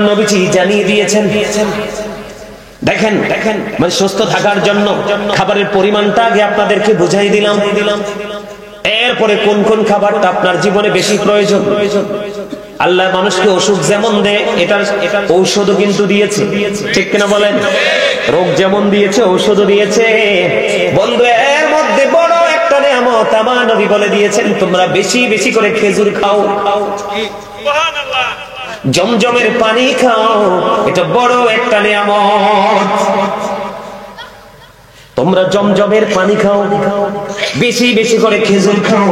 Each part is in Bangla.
নবীজি জানিয়ে দিয়েছেন। দেখেন দেখেন, মানে সুস্থ থাকার জন্য খাবারের পরিমাণটা আগে আপনাদেরকে বুঝাই দিলাম। এরপরে কোন কোন খাবারটা আপনার জীবনে বেশি প্রয়োজন। আল্লাহ মানুষকে অসুখ যেমন দেয়, এটার ঔষধও কিন্তু দিয়েছে, ঠিক কিনা বলেন? রোগ যেমন দিয়েছে, ঔষধও দিয়েছে। বন্ধু, এর মধ্যে বড় একটা নিয়ামত আমার নবী বলে দিয়েছেন, তোমরা বেশি বেশি করে খেজুর খাও, জমজমের পানি খাও, এটা বড় একটা নিয়ামত। তোমরা জমজমের পানি খাও, বেশি বেশি করে খেজুর খাও,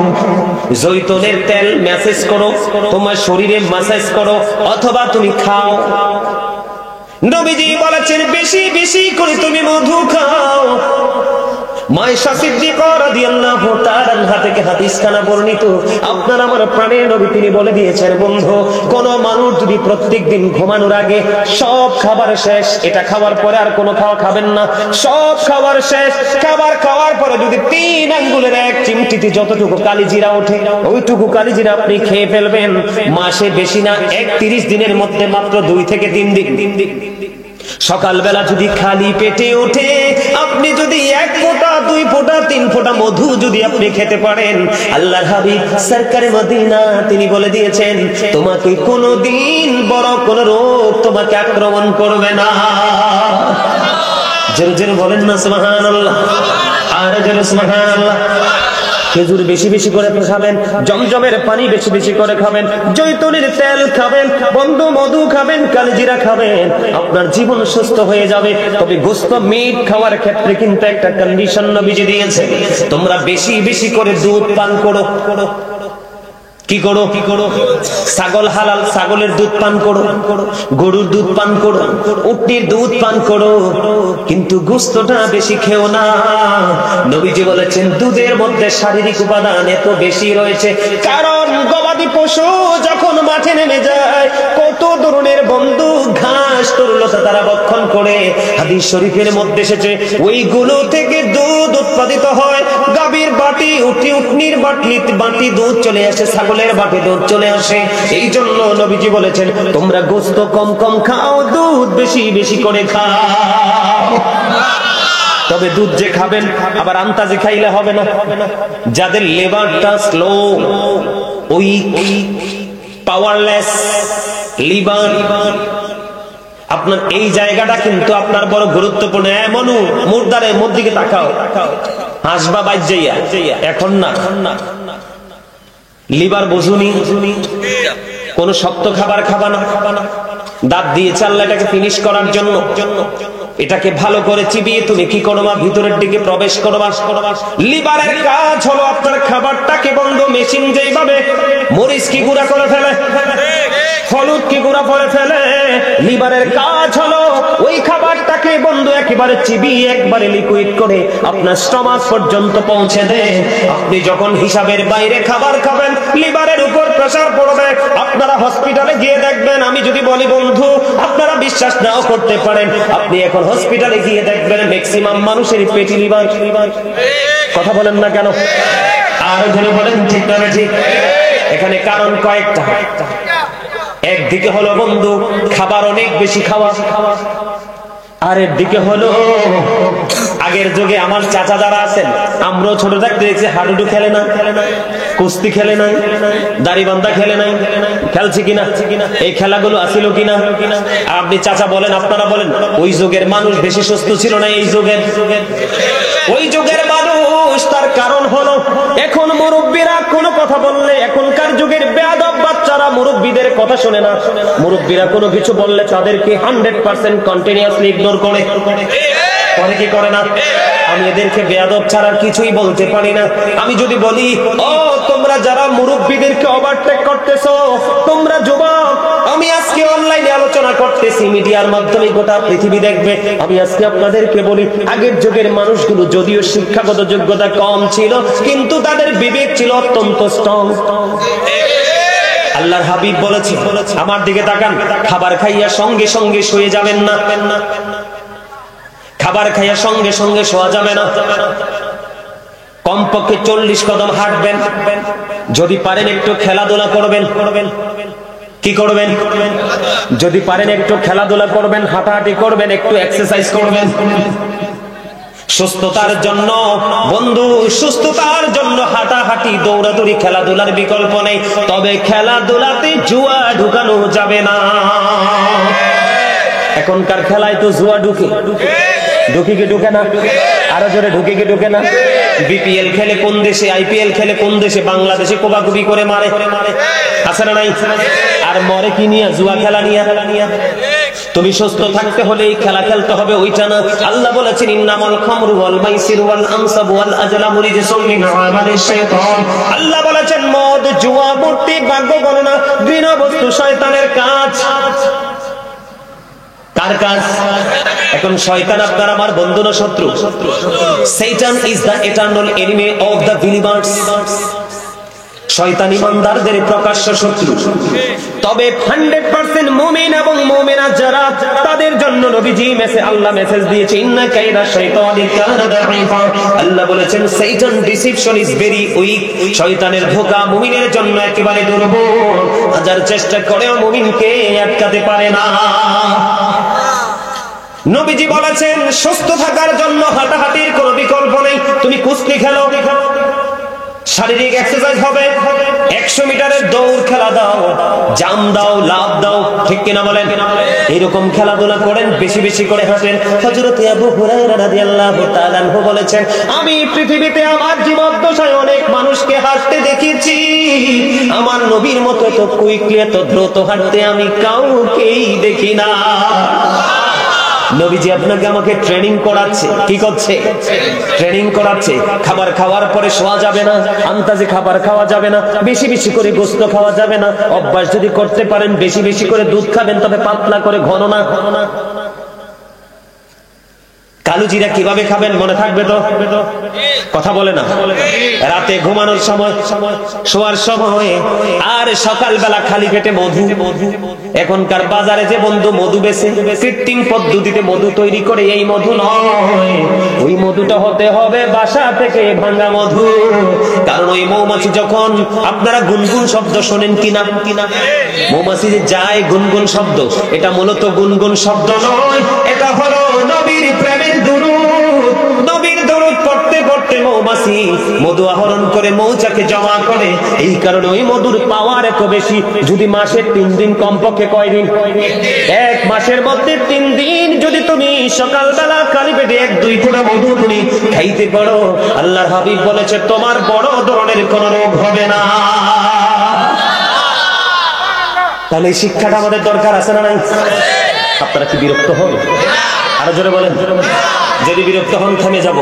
জৈতুনের তেল ম্যাসেজ করো, তোমার শরীরে ম্যাসেজ করো, অথবা তুমি খাও। নবীজি বলেছেন বেশি বেশি করে তুমি মধু খাও। মায়েশা সিদ্দিকা রাদিয়াল্লাহু তাআলা আনহা থেকে হাদিসখানা বর্ণিত, আপনার আমার প্রাণের নবী তিনি বলে দিয়েছেন, বন্ধু, কোন মানুষ যদি প্রত্যেকদিন ঘুমানোর আগে সব খাবার শেষ, এটা খাওয়ার পরে আর কোনো খাওয়া খাবেন না, সব খাবার শেষ, খাবার খাওয়ার পরে যদি 3 আঙ্গুলের এক চিমটিতে যতটুকু কালিজিরা ওঠে, ওইটুকু কালিজিরা আপনি খেয়ে ফেলবেন, মাসে বেশি না 31 দিনের মধ্যে মাত্র 2 থেকে 3 দিন। সকালবেলা যদি খালি পেটে ওঠে, আপনি যদি 1 ফোঁটা 2 ফোঁটা 3 ফোঁটা মধু যদি আপনি খেতে পারেন, আল্লাহর হাবিব সরকারে মদিনা তিনি বলে দিয়েছেন, তোমাকে কোনোদিন বড় কোন রোগ তোমাকে আক্রমণ করবে না। জোরে জোরে বলেন না সুবহানাল্লাহ, আর জোরে সুবহানাল্লাহ। খেজুর বেশি বেশি করে খাবেন, জমজমের পানি বেশি বেশি করে খাবেন, জৈতুনের তেল খাবেন, বন্ধু মধু খাবেন, কালিজিরা খাবেন, আপনার জীবন সুস্থ হয়ে যাবে। তবে গোশত মিট খাওয়ার ক্ষেত্রে কিন্তু একটা কন্ডিশন নবীজি দিয়েছে, তোমরা বেশি বেশি করে দুধ পান করো। কি করো? ছাগল হালাল ছাগলের দুধ পান করো, গরুর দুধ পান করো, উটনির দুধ পান করো, কিন্তু গোশতটা বেশি খেও না। নবীজি বলেছেন দুধের মধ্যে শারীরিক উপাদান এত বেশি রয়েছে, কারণ গবাদি পশু যখন মাঠে নেমে যায়, কত ধরনের বন্ধু ঘাস তরুলতা তারা ভক্ষণ করে। হাদিস শরীফের মধ্যে এসেছে, ওইগুলো থেকে দুধ উৎপাদিত হয়। গাভীর বাটি, উটনির বাটি দুধ চলে আসে, ছাগলের বাটি দুধ চলে আসে। এই জন্য নবীজি বলেছেন, তোমরা গোশত কম কম খাও, দুধ বেশি বেশি করে খাও। তবে দুধ যে খাবেন আবার আন্তাজে খাইলে হবে না। যাদের লিভারটা স্লো, উইক, পাওয়ারলেস লিভার, আপনার এই জায়গাটা কিন্তু আপনার বড় গুরুত্বপূর্ণ। মনু মুর্দারে মোর দিকে তাকাও, হাসবা বাইর যাইয়া, এখন না। লিভার বুঝুনি, কোন শক্ত খাবার খাবা না, দাঁত দিয়ে চাল্লা এটাকে ফিনিশ করার জন্য এটাকে ভালো করে চিবিয়ে তুমি কি করবা, ভিতরের দিকে প্রবেশ করবা। লিভারের কাজ হলো আপনার খাবারটাকে বন্ধ, মেশিন যেইভাবে মরিচ কি গুঁড়া করে ফেলে, হলুদ কি গুঁড়া করে ফেলে, লিভারের কাজ হলো ওই খাবারটাকে বন্ধু একেবারে চিবিয়ে একবারে লিকুইড করে আপনার স্টমাক পর্যন্ত পৌঁছে দেয়। আপনি যখন হিসাবের বাইরে খাবার খাবেন, লিভারের উপর প্রেসার পড়বে। আপনারা হসপিটালে গিয়ে দেখবেন, আমি যদি বলি বন্ধু আপনারা বিশ্বাস নাও করতে পারেন, আপনি এখন হসপিটালে গিয়ে দেখবেন ম্যাক্সিমাম মানুষের পেটি লিভার। কথা বলেন না কেন? আর ধরে বলেন ঠিক না ঠিক? এখানে কারণ কয়েকটা। একদিকে হলো বন্ধু খাবার অনেক বেশি খাওয়া, আর একদিকে হলো আগের যুগে আমার চাচা যারা আছেন, আমরাও ছোট থাকতে দেখছি হাডুডু খেলে না, কুস্তি খেলে নাই, দাড়িবান্ধা খেলে নাই, খেলছে কিনা? এই খেলাগুলো আসিল কিনা? আপনি চাচা বলেন, আপনারা বলেন, ওই যুগের মানুষ বেশি সুস্থ ছিল না এই যুগের? ওই যুগের মানুষ, তার কারণ হলো এখন মুরব্বীরা কোনো কথা বললে, এখনকার যুগের বেয়াদব বাচ্চারা মুরব্বীদের কথা শোনে না। মুরব্বীরা কোনো কিছু বললে তাদেরকে 100% কন্টিনিউয়াসলি ইগনোর করে কি করে না? আমি এদেরকে বেয়াদব ছাড়া কিছুই বলতে পারি না। আমি যদি বলি, ও তোমরা যারা মুরব্বীদেরকে ওভারটেক করতেছো, তোমরা যুবক, আমি আজকে অনলাইনে আলোচনা করতেছি, মিডিয়ার মাধ্যমে গোটা পৃথিবী দেখবে। আমি আজকে আপনাদেরকে বলি, আগের যুগের মানুষগুলো যদিও শিক্ষাগত যোগ্যতা কম ছিল, কিন্তু তাদের বিবেক ছিল অত্যন্ত স্ট্রং। আল্লাহর হাবিব বলেছে, আমার দিকে তাকান, খাবার খাইয়া সঙ্গে সঙ্গে শুয়ে যাবেন না, খাবার খাইয়া সঙ্গে সঙ্গে শোয়া যাবে না, কমপক্ষে 40 কদম হাঁটবেন, যদি পারেন একটু খেলাধুলা করবেন, কি করবেন? যদি পারেন একটু খেলাধুলা করবেন, হাঁটাহাঁটি করবেন, একটু এক্সারসাইজ করবেন সুস্থতার জন্য। বন্ধু, সুস্থতার জন্য হাঁটাহাঁটি, দৌড়াদৌড়ি, খেলাধুলার বিকল্প নেই। তবে খেলাধুলাতে জুয়া ঢুকানো যাবে না। এখনকার খেলায় তো জুয়া ঢুকে কি ঢুকে না? আরো জোরে, ঢুকে কি ঢুকে না? বিপিএল খেলে কোন দেশে, আইপিএল খেলে কোন দেশে, বাংলাদেশে কোবাকুবি করে মারে, আছে না নাই? আর মরে কি নিয়ে? জুয়া খেলা নিয়ে। তুমি সুস্থ থাকতে হলে এই খেলা খেলতে হবে, ওইটা না। আল্লাহ বলেছেন ইন্নামাল খামরু ওয়াল মাইসির ওয়াল আনসাব ওয়াল আজলামু রিজসুম মিন আমালিশ শাইতান। আল্লাহ বলেছেন মদ, জুয়া, মূর্তি, ভাগ্য গণনা, ঘৃণ্য বস্তু শয়তানের কাজ। কার কাজ? এখন শয়তান আপনার আমার বন্ধু না শত্রু? Satan is the eternal enemy of the believers. শয়তান ইমানদারদের প্রকাশ্য শত্রু। তবে 100% মুমিন এবং মুমিনা যারা, তাদের জন্য নবীজি আল্লাহ মেসেজ দিয়েছে ইন্না কাইদা শাইতানি কানা দাঈফা। আল্লাহ বলেছেন শয়তান ডিসিপশন ইজ ভেরি উইক। শয়তানের ধোঁকা মুমিনের জন্য একেবারে দুর্বল। হাজার চেষ্টা করেও মুমিনকে আটকাতে পারে না। নবীজি বলেছেন সুস্থ থাকার জন্য হাঁটাহাঁটির কোনো বিকল্প নেই। তুমি কুস্তি খেলো, শারীরিক এক্সারসাইজ হবে। 100 মিটারের দৌড় খেলা দাও, জাম দাও, লাফ দাও, ঠিক কিনা বলেন? এরকম খেলাধুলা করেন, বেশি বেশি করে হাঁটেন। হযরত আবু হুরায়রা রাদিয়াল্লাহু তাআলা আনহু বলেছেন আমি পৃথিবীতে আমার জীবদ্দশায় অনেক মানুষকে হাঁটতে দেখেছি, আমার নবীর মতো এত কুইকলি, এত দ্রুত হাঁটতে আমি কাউকেই দেখি না। নবীজি আপনাকে আমাকে ট্রেনিং করাচ্ছে। কি করছে? ট্রেনিং করাচ্ছে। খাবার খাওয়ার পরে শোয়া যাবে না, আন্তাজে খাবার খাওয়া যাবে না, বেশি বেশি করে গোশত খাওয়া যাবে না। অভ্যাস যদি করতে পারেন বেশি বেশি করে দুধ খাবেন, তবে পাতলা করে, ঘন না। কালো জিরা কিভাবে খাবেন মনে থাকবে তো? কথা বলে না। রাতে ঘুমানোর সময়, শোয়ার সময়, আর সকালবেলা খালি পেটে মধু। এখনকার বাজারে যে বন্ধু মধু বেচে, কৃত্রিম পদ্ধতিতে মধু তৈরি করে, এই মধু নয়। ওই মধুটা হতে হবে বাসা থেকে ভাঙা মধু। কারণ ওই মৌমাছি যখন, আপনারা গুনগুন শব্দ শোনেন কিনা? মৌমাছি যে যায় গুনগুন শব্দ, এটা মূলত গুনগুন শব্দ নয়, এটা হলো নবীর প্রেমের দুরূদ। নবীর দুরূদ পড়তে পড়তে মৌমাছি মধু আহরণ করে মৌচাকে জমা করে। এই কারণে ওই মধুর পাওয়ার এত বেশি। যদি মাসে 3 দিন, কমপক্ষে কয় দিন? 1 মাসের মধ্যে 3 দিন যদি তুমি সকালবেলা খালি পেটে 1-2 ফোঁটা মধু তুমি খাইতে পারো, আল্লাহর হাবিব বলেছে তোমার বড় ধরনের কোনো রোগ হবে না। তাহলে এই শিক্ষাটা আমাদের দরকার আছে না নাই? আপনারা কি বিরক্ত হন? আরো জোরে বলেন। যদি বিরক্ত হন থেমে যাব।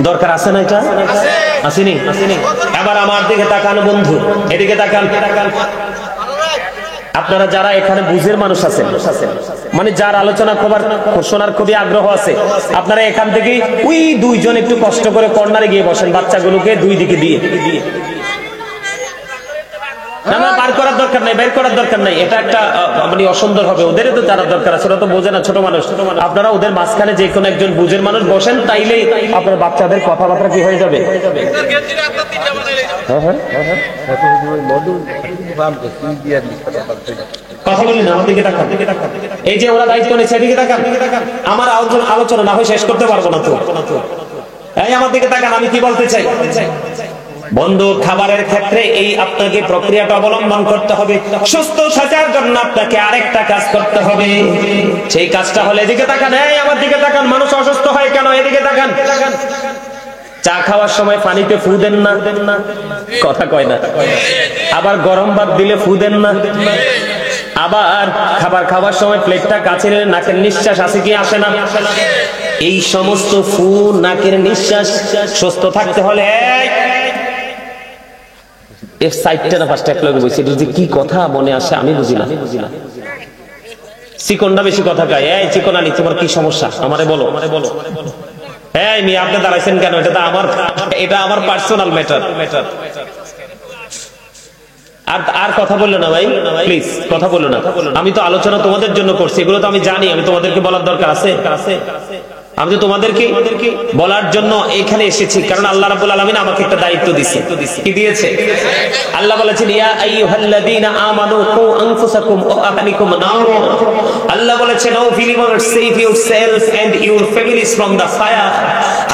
দরকার আছে না? এটা আসেনি? এবার আমার দিকে তাকান বন্ধু, এদিকে তাকান। আপনারা যারা এখানে বুঝের মানুষ আছেন, মানে যার আলোচনা শোনার খুবই আগ্রহ আছে, আপনারা এখান থেকে ওই 2 জন একটু কষ্ট করে কর্নারে গিয়ে বসেন, বাচ্চাগুলোকে 2 দিকে দিয়ে। বার করার দরকার নাই, বের করার দরকার নাই। এটা একটা মানে অসুন্দর হবে। ওদেরও তো জানার দরকার আছে, ওরা তো বোঝে না, ছোট মানুষ। আপনারা ওদের মাঝখানে যে কোনো একজন বুঝের মানুষ বসেন, তাইলেই আপনার বাচ্চাদের কথাবার্তা কি হয়ে যাবে। কথা বলি না, আমার দিকে তাকান। এই যে ওরা দায়িত্ব নিচ্ছে, এদিকে তাকান। আমার আলোচনা না হয় শেষ করতে পারবো না তো। এই আমার দিকে তাকান, আমি কি বলতে চাই। বন্ধু, খাবারের ক্ষেত্রে এই আপনাকে প্রক্রিয়াটা অবলম্বন করতে হবে। সুস্থ থাকার জন্য আপনাকে আরেকটা কাজ করতে হবে। সেই কাজটা হলে, এদিকে তাকান, এই আমার দিকে তাকান। মানুষ অসুস্থ হয় কেন? এদিকে তাকান। চা খাওয়ার সময় পানিতে ফু দেন না? কথা কয় না। আবার গরম ভাত দিলে ফু দেন না? আবার খাবার খাওয়ার সময় প্লেটটা কাছে নিয়ে নাকের নিঃশ্বাস আসে কি আসে না? এই সমস্ত ফু, নাকের নিঃশ্বাস সুস্থ থাকতে হলে কি কথা মনে আসে আমি বুঝি না। চিকনটা বেশি কথা কয়। এই চিকনানি, তোমার কি সমস্যা আমারে বলো। এই মেয়ে, আপনি দাঁড়াইছেন কেন? এটা আমার পার্সোনাল ম্যাটার। আর কথা বললো না ভাই, প্লিজ কথা বললো না। আমি তো আলোচনা তোমাদের জন্য করছি, এগুলো তো আমি জানি, আমি তোমাদেরকে বলার দরকার আছে? আমি তো তোমাদেরকে বলার জন্য এখানে এসেছি, কারণ আল্লাহ রাব্বুল আলামিন আমাকে একটা দায়িত্ব দিয়েছে। কি দিয়েছে? আল্লাহ বলেছেন ইয়া আইয়ুহাল্লাযীনা আমানু কু আনফুসাকুম ওয়া আহলিকুম নার। আল্লাহ বলেছেন O believers, save yourself and your families from the fire.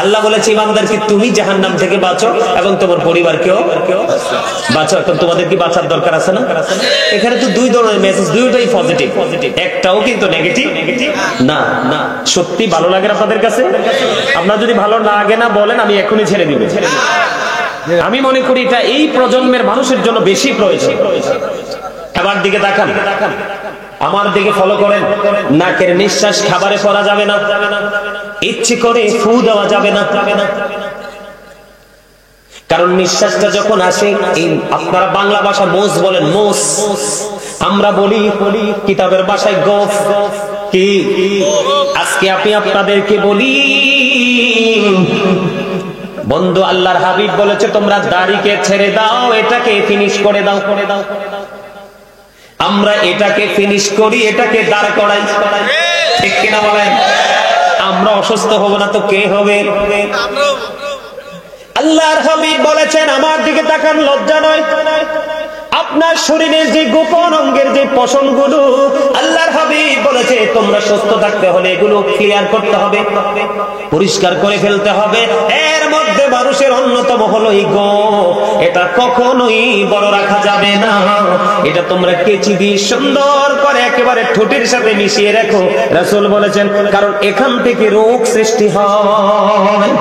Allah বলেছে ইমানদারকে তুমি জাহান্নাম থেকে বাঁচো এবং তোমার পরিবারকেও বাঁচো। এখন তোমাদের কি বাঁচার দরকার আছে না? এখানে তো দুই ধরনের মেসেজ, দুইটাই পজিটিভ, একটাও কিন্তু নেগেটিভ না। না সত্যি ভালো লাগে আপনাদের কাছে? আপনারা যদি ভালো লাগে না বলেন আমি এখনই ছেড়ে দিব। আমি মনে করি এটা এই প্রজন্মের মানুষের জন্য বেশি প্রয়োজন। খাবার দিকে তাকান, আমার দিকে ফলো করেন। নাকের নিঃশ্বাস খাবারে পড়া যাবে না, ইচ্ছে করে ফু দেওয়া যাবে না, কারণ নিঃশ্বাসটা যখন আসে, আপনারা বাংলা ভাষা মোস বলেন, মোস, আমরা বলি কিতাবের ভাষায় গফ। কি আজকে আমি আপনাদেরকে বলি বন্ধু, আল্লাহর হাবিব বলেছে তোমরা দাড়িকে ছেড়ে দাও, এটাকে ফিনিশ করে দাও। আমরা এটাকে ফিনিশ করি, এটাকে দাঁড় করাই, ঠিক কিনা বলেন? আমরা অসুস্থ হব না তো কে হবে? আল্লাহর হাবিব বলেছেন আমার দিকে তাকান, লজ্জা নয়। আপনার শরীরের যে গোপন অঙ্গের যে পশমগুলো, আল্লাহর হাবিব বলেছে তোমরা সুস্থ থাকতে হলে এগুলো ক্লিয়ার করতে হবে, পরিষ্কার করে ফেলতে হবে। এর মধ্যে মানুষের অন্যতম হলো এই গোঁফ। এটা কখনোই বড় রাখা যাবে না। এটা তোমরা কেচি দিয়ে সুন্দর করে একেবারে ঠোঁটের সাথে মিশিয়ে রাখো। রাসূল বলেছেন কারণ এখান থেকে রোগ সৃষ্টি হয়।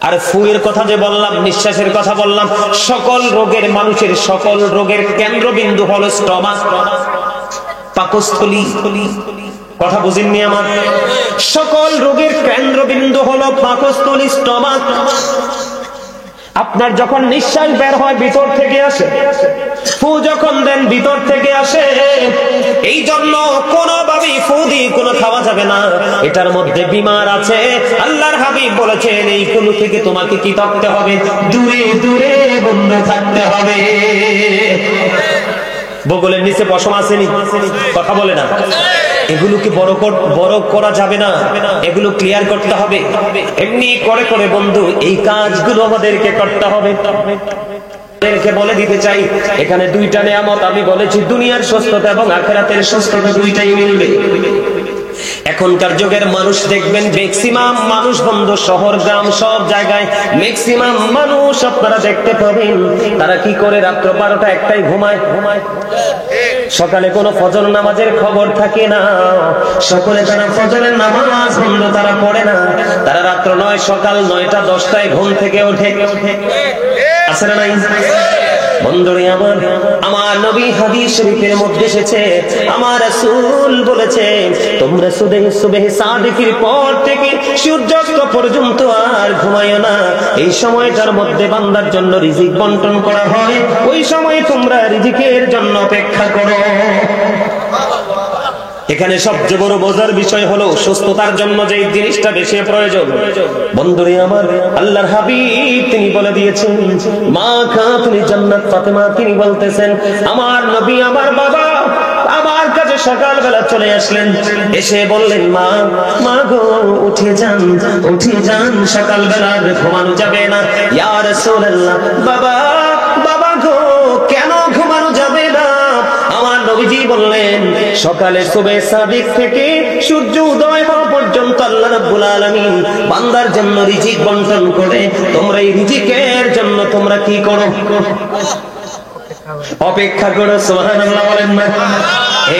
আর ফুয়ের কথা যে বললাম, নিঃশ্বাসের কথা বললাম, সকল রোগের, মানুষের সকল রোগের কেন্দ্রবিন্দু হলো স্টমাক, পাকস্থলী। কথা বুঝেননি আমার? সকল রোগের কেন্দ্রবিন্দু হলো পাকস্থলী, স্টমাক। আপনার যখন নিঃশ্বাস বের হয় ভিতর থেকে আসে, ফু যখন দেন ভিতর থেকে আসে। এই জন্য কোনোভাবেই ফু দিয়ে কোনো খাওয়া যাবে না, এটার মধ্যে বিমার আছে। আল্লাহর হাবিব বলেছেন এইগুলো থেকে তোমাকে কি থাকতে হবে? দূরে দূরে বন্ধ থাকতে হবে। বগলের নিচে পশম আসেনি, কথা বলে না, এগুলোকে বড় করা যাবে না, এগুলো ক্লিয়ার করতে হবে। এমনি করে করে বন্ধু এই কাজগুলো আমাদেরকে করতে হবে। বলে দিতে চাই এখানে দুইটা নিয়ামত আমি বলেছি, দুনিয়ার সুস্থতা এবং আখিরাতের সুস্থতা দুইটাই মিলবে। এখনকার যুগের মানুষ দেখবেন ম্যাক্সিমাম মানুষ বন্ধু, শহর গ্রাম সব জায়গায় ম্যাক্সিমাম মানুষ আপনারা দেখতে পাবেন তারা কি করে রাত্র 12টা 1টায় ঘুমায়। সকালে কোনো ফজর নামাজের খবর থাকে না, সকলে তারা ফজরের নামাজ বন্ধু তারা পড়ে না। তারা রাত্র 9 সকাল 9টা 10টায় ঘুম থেকে ওঠে। আছে না নাই? বন্ধুরে আমার নবী হাদিস শরীফের মধ্যে এসেছে, আমার রাসূল বলেছে তোমরা সুবহে সাদিকের পর থেকে সূর্যাস্ত পর্যন্ত আর ঘুমায়ো না। এই সময়টার মধ্যে বান্দার জন্য রিজিক বন্টন করা হয়, ওই সময় তোমরা রিজিকের জন্য অপেক্ষা করো। এখানে সবচেয়ে বড় বোঝার বিষয় হলো সুস্থতার জন্য যে জিনিসটা বেশি প্রয়োজন। বন্ধুরে আমার, আল্লাহর হাবিব তিনি বলে দিয়েছেন মা খাতুনি জান্নাত ফাতেমা তিনি বলতেছেন আমার নবী আমার বাবা আমার কাছে সকালবেলা চলে আসলেন, এসে বললেন মা গো উঠে যান সকালবেলা ঘুমানো যাবে না। ইয়া রাসূলুল্লাহ, বাবা গো কেন ঘুমানো যাবে না? আমার নবীজি বললেন সকালে সুবহে সাদিক থেকে সূর্য উদয় হওয়া পর্যন্ত আল্লাহ রাব্বুল আলামিন বান্দার জন্য রিজিক বন্টন করে। তোমরা এই রিজিকের জন্য তোমরা কি করো? অপেক্ষা করো। সুবহানাল্লাহ বলেন না?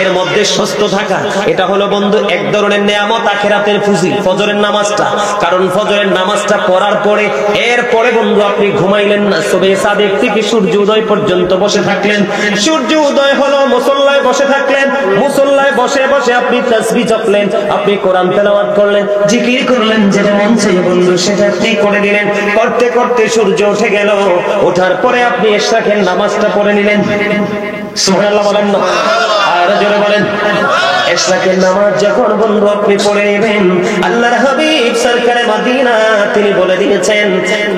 এর মধ্যে সুস্থ থাকা এটা হলো বন্ধু এক ধরনের নিয়ামত, আখিরাতের পুঁজি, ফজরের নামাজটা। কারণ ফজরের নামাজটা পড়ার পরে এরপরে বন্ধু আপনি ঘুমাইলেন না, সুবহে সাদিক থেকে সূর্য উদয় পর্যন্ত বসে থাকলেন। সূর্য উদয় হলো মুসল্লায় বসে থাকলেন, মুসল্লায় বসে বসে আপনি তাসবিহ জপলেন, আপনি কোরআন তেলাওয়াত করলেন, জিকির করলেন, যেটা মন চায় বন্ধু সেটা আপনি করে দিলেন। করতে করতে সূর্য উঠে গেল, ওঠার পরে আপনি ইশরাকের নামাজটা পড়ে নিলেন। সুবহানাল্লাহ বলেন না? আর জোরে বলেন। ইশরাকের নামাজ যখন বন্ধু আপনি পড়ে নেবেন, আল্লাহর হাবিব সরকারে মদিনা তিনি বলে দিয়েছেন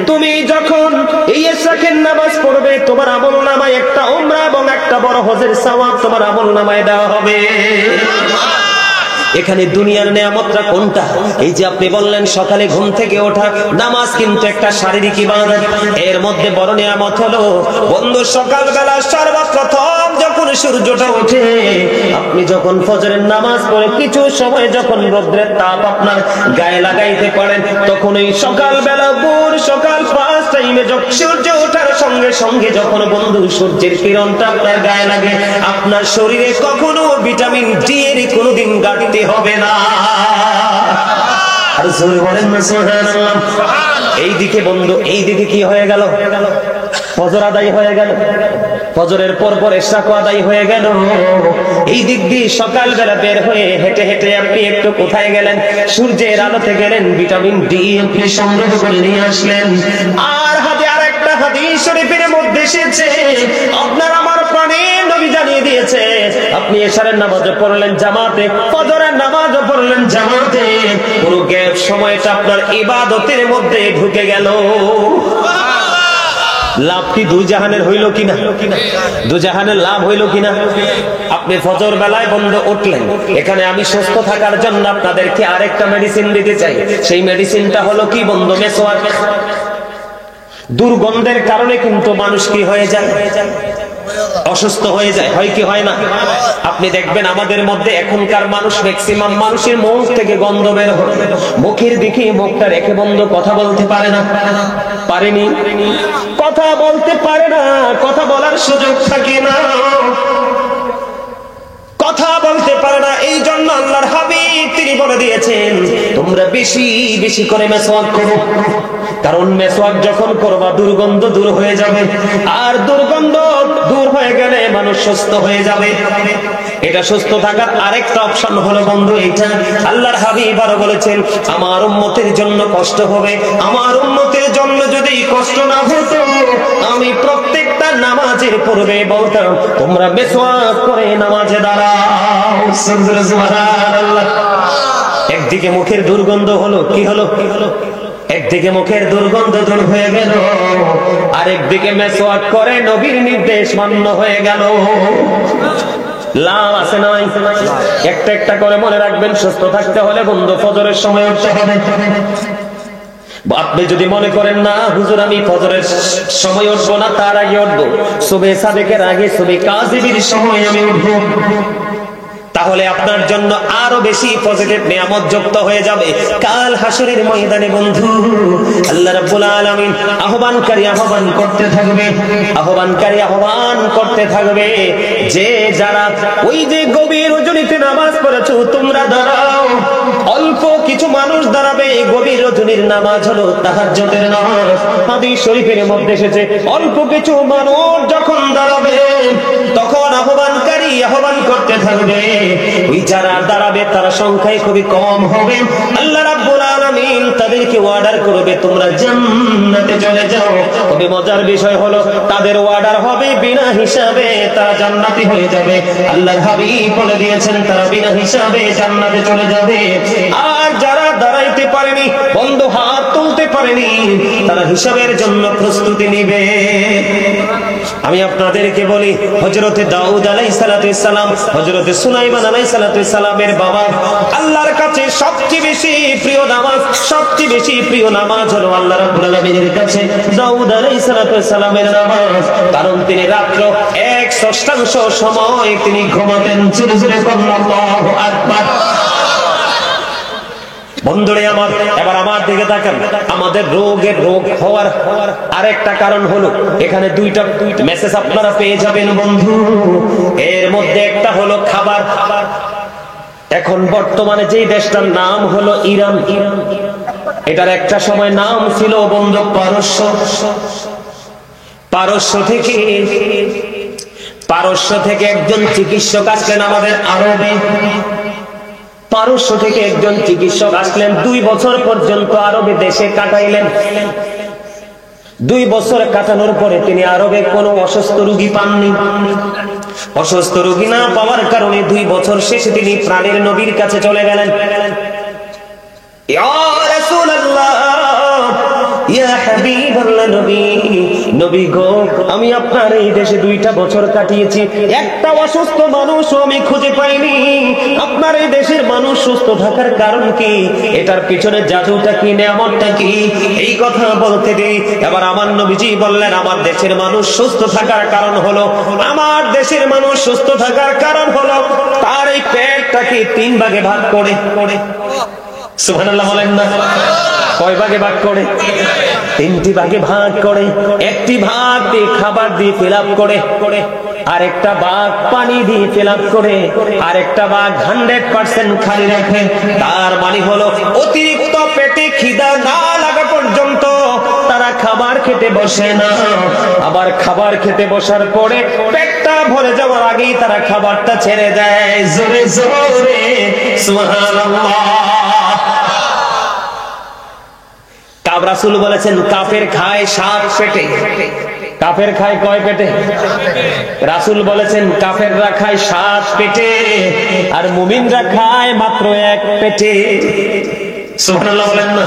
তুমি যখন এই ইশরাকের নামাজ পড়বে তোমার আমলনামায় একটা উমরা এবং একটা বড় হজের সওয়াব তোমার আমলনামায় দেওয়া হবে। এখানে দুনিয়ার নিয়ামতটা কোনটা? এই যে আপনি বললেন সকালে ঘুম থেকে ওঠা, নামাজ কিন্তু একটা শারীরিক ইবাদত। এর মধ্যে বড় নিয়ামত হলো বন্ধু সকালবেলা সর্বপ্রথম যখন সূর্যটা ওঠে, আপনি যখন ফজরের নামাজ পড়ে কিছু সময় যখন রোদ্রের তাপ আপনার গায়ে লাগাইতে পারেন, তখন এই সকালবেলা ভোর সকাল 5 টাইমে সূর্য ওঠার সঙ্গে সঙ্গে যখন বন্ধু সূর্যের কিরণটা আপনার গায়ে লাগে, আপনার শরীরে কখনো ভিটামিন ডি এর কোনোদিন ঘাটতি হবে না। আর জোরে বলেন না সুবহানাল্লাহ। এইদিকে বন্ধু, এইদিকে কি হয়ে গেল? ফজর আদায় হয়ে গেল, ফজরের পর ইশরাকও আদায় হয়ে গেল। এই দিক দিয়ে সকালবেলা বের হয়ে হেঁটে হেঁটে আপনি একটু কোথায় গেলেন? সূর্যের আলোতে গেলেন, ভিটামিন ডি আপনি সংগ্রহ করে নিয়ে আসলেন। আর হাতে আরেকটা হাদিস শরীফের মধ্যে এসেছে, আপনার আমার প্রাণের নবী জানিয়ে দিয়েছে, আপনি এশারের নামাজও পড়লেন জামাতে, ফজরের নামাজও পড়লেন জামাতে, পুরো গ্যাপ সময়টা আপনার ইবাদতের মধ্যে ঢুকে গেল। লাভ কি দুই জাহানের হইল কিনা? দুই জাহানের লাভ হইল কিনা? আপনি ফজর বেলায় বন্ধ উঠলেন, এখানে আমি সুস্থ থাকার জন্য আপনাদেরকে আরেকটা মেডিসিন দিতে চাই। সেই মেডিসিনটা হলো কি বন্ধু? মেসওয়াক। দুর্গন্ধের কারণে কিন্তু মানুষ কি হয়ে যায়? অসুস্থ হয়ে যায়, হয় কি হয় না? আপনি দেখবেন আমাদের মধ্যে এখনকার মানুষ, ম্যাক্সিমাম মানুষের মুখ থেকে গন্ধ বের হয়, মুখের দিকে মুখটা রেখে বন্ধ কথা বলতে পারে না, পারেনি, কথা বলতে পারে না, কথা বলার সুযোগ থাকে না, কথা বলতে পারে না। এই জন্য আল্লাহর হাবিব তিনি বলে দিয়েছেন, তোমরা বেশি বেশি করে মেসওয়াক করো, কারণ মেসওয়াক যখন করবা দুর্গন্ধ দূর হয়ে যাবে, আর দুর্গন্ধ দূর হয়ে গেলে মানুষ সুস্থ হয়ে যাবে। এটা সুস্থ থাকার আরেকটা অপশন হলো বন্ধু এইটা। আল্লাহর হাবিব আরো বলেছেন, আমার উম্মতের জন্য কষ্ট হবে, আমার উম্মতের জন্য যদি কষ্ট না হতো, আমি প্রত্যেকটা নামাজের পূর্বে বলতাম তোমরা মেসওয়াক করে নামাজে দাঁড়াও। সুবহানাল্লাহ। একদিকে মুখের দুর্গন্ধ হলো, কি হলো? একদিকে মুখের দুর্গন্ধ দূর হয়ে গেল, আরেকদিকে মেসওয়াক করে নবীর নির্দেশ মান্য হয়ে গেল। লাভ আছে না? একটা একটা করে মনে রাখবেন, সুস্থ থাকতে হলে বন্ধু ফজরের সময় উঠতে হবে। আপনি যদি মনে করেন না হুজুর আমি ফজরের সময় উঠবো না, তার আগে উঠবো, সুবহে সাদেকের আগে, সুবহে কাযিবের সময় আমি উঠবো, তাহলে আপনার জন্য আরো বেশি পজিটিভ নিয়ামত যুক্ত হয়ে যাবে কাল হাসরের ময়দানে। বন্ধু আল্লাহ রাব্বুল আলামিন আহ্বানকারী আহ্বান করতে থাকবে, আহ্বানকারী আহ্বান করতে থাকবে, যে যারা ওই যে গভীর রজনীতে নামাজ পড়েছো তোমরা দাঁড়াও। অল্প কিছু মানুষ দাঁড়াবে, গভীর রজনীর নামাজ হলো তাহাজ্জুদের নামাজ। হাদিস শরীফের মধ্যে এসেছে, অল্প কিছু মানুষ যখন দাঁড়াবে তখন আহ্বানকারী আহ্বান করতে থাকবে, ওই যারা দাঁড়াবে তারা সংখ্যায় খুবই কম হবে। আল্লাহ রাব্বুল আলামিন তাদেরকে অর্ডার করবে তোমরা জান্নাতে চলে যাও। তবে মজার বিষয় হলো তাদের অর্ডার হবে বিনা হিসাবে, তারা জান্নাতি হয়ে যাবে। আল্লাহর হাবিব বলে দিয়েছেন তারা বিনা হিসাবে জান্নাতে চলে যাবে। আর যারা দাঁড়াইতে পারেনি, বন্ধু হাত তুলতে পারেনি, তারা হিসাবের জন্য প্রস্তুতি নিবে। আমি আপনাদেরকে বলি, হযরতে দাউদ আলাইহিস সালাম, হযরতে সুলাইমান আলাইহিস সালামের বাবা, আল্লাহর কাছে সবচেয়ে বেশি প্রিয় নামাজ, সবচেয়ে বেশি প্রিয় নামাজ হলো আল্লাহ রাব্বুল আলামিনের কাছে দাউদ আলাইহিস সালামের নামাজ। কারণ তিনি রাত্র 1/6 সময় তিনি ঘুমাতেন। জোরে জোরে আল্লাহু আকবার। বন্ধুরে আমার, এবার আমার দিকে তাকান। আমাদের রোগের রোগ হওয়ার আরেকটা কারণ হলো, এখানে দুইটা মেসেজ আপনারা পেয়ে যাবেন বন্ধু। এর মধ্যে একটা হলো খাবার। এখন বর্তমানে যে দেশটার নাম হলো ইরান, এটার একটা সময় নাম ছিল বন্ধু পারস্য। পারস্য থেকে একজন চিকিৎসক আসলেন আমাদের আরবে। পারস্য থেকে একজন চিকিৎসক আসলেন, 2 বছর পর্যন্ত আরবে দেশে কাটাইলেন। 2 বছর কাটানোর পরে তিনি আরবে কোনো অসুস্থ রোগী পাননি। অসুস্থ রোগী না পাওয়ার কারণে 2 বছর শেষে তিনি প্রাণের নবীর কাছে চলে গেলেন। ইয়া রাসূলুল্লাহ, ইয়া হাবিবাল্লাহ নবী, নবী গো আমি আপনার এই দেশে 2টা বছর কাটিয়েছি, একটা অসুস্থ মানুষ আমি খুঁজে পাইনি। আপনার এই দেশের মানুষ সুস্থ থাকার কারণ কি? এটার পিছনে জাদুটা কি, নেয়ামতটা কি? এই কথা বলতে দিই। এবার আমার নবীজি বললেন, আমার দেশের মানুষ সুস্থ থাকার কারণ হলো, আমার দেশের মানুষ সুস্থ থাকার কারণ হলো তার এই পেটটাকে 3 ভাগে ভাগ করে। সুবহানাল্লাহ বলেন না? কয় ভাগে ভাগ করে? 3টি ভাগে ভাগ করে। একটি ভাগ দিয়ে খাবার দিয়ে ফিল আপ করে, আরেকটা ভাগ পানি দিয়ে ফিল আপ করে, আরেকটা ভাগ 100% খালি রাখে। তার মানে হলো অতিরিক্ত পেটে খিদা না লাগা পর্যন্ত তারা খাবার খেতে বসে না। আবার খাবার খেতে বসার পরে পেটটা ভরে যাওয়ার আগেই তারা খাবারটা ছেড়ে দেয়। জোরে জোরে সুবহানাল্লাহ। রাসূল বলেছেন কাফের খায় 7 পেটে। কাফের খায় কয় পেটে? রাসূল বলেছেন কাফেররা খায় 7 পেটে, আর মুমিনরা খায় মাত্র 1 পেটে। সুবহানাল্লাহ বলেন না?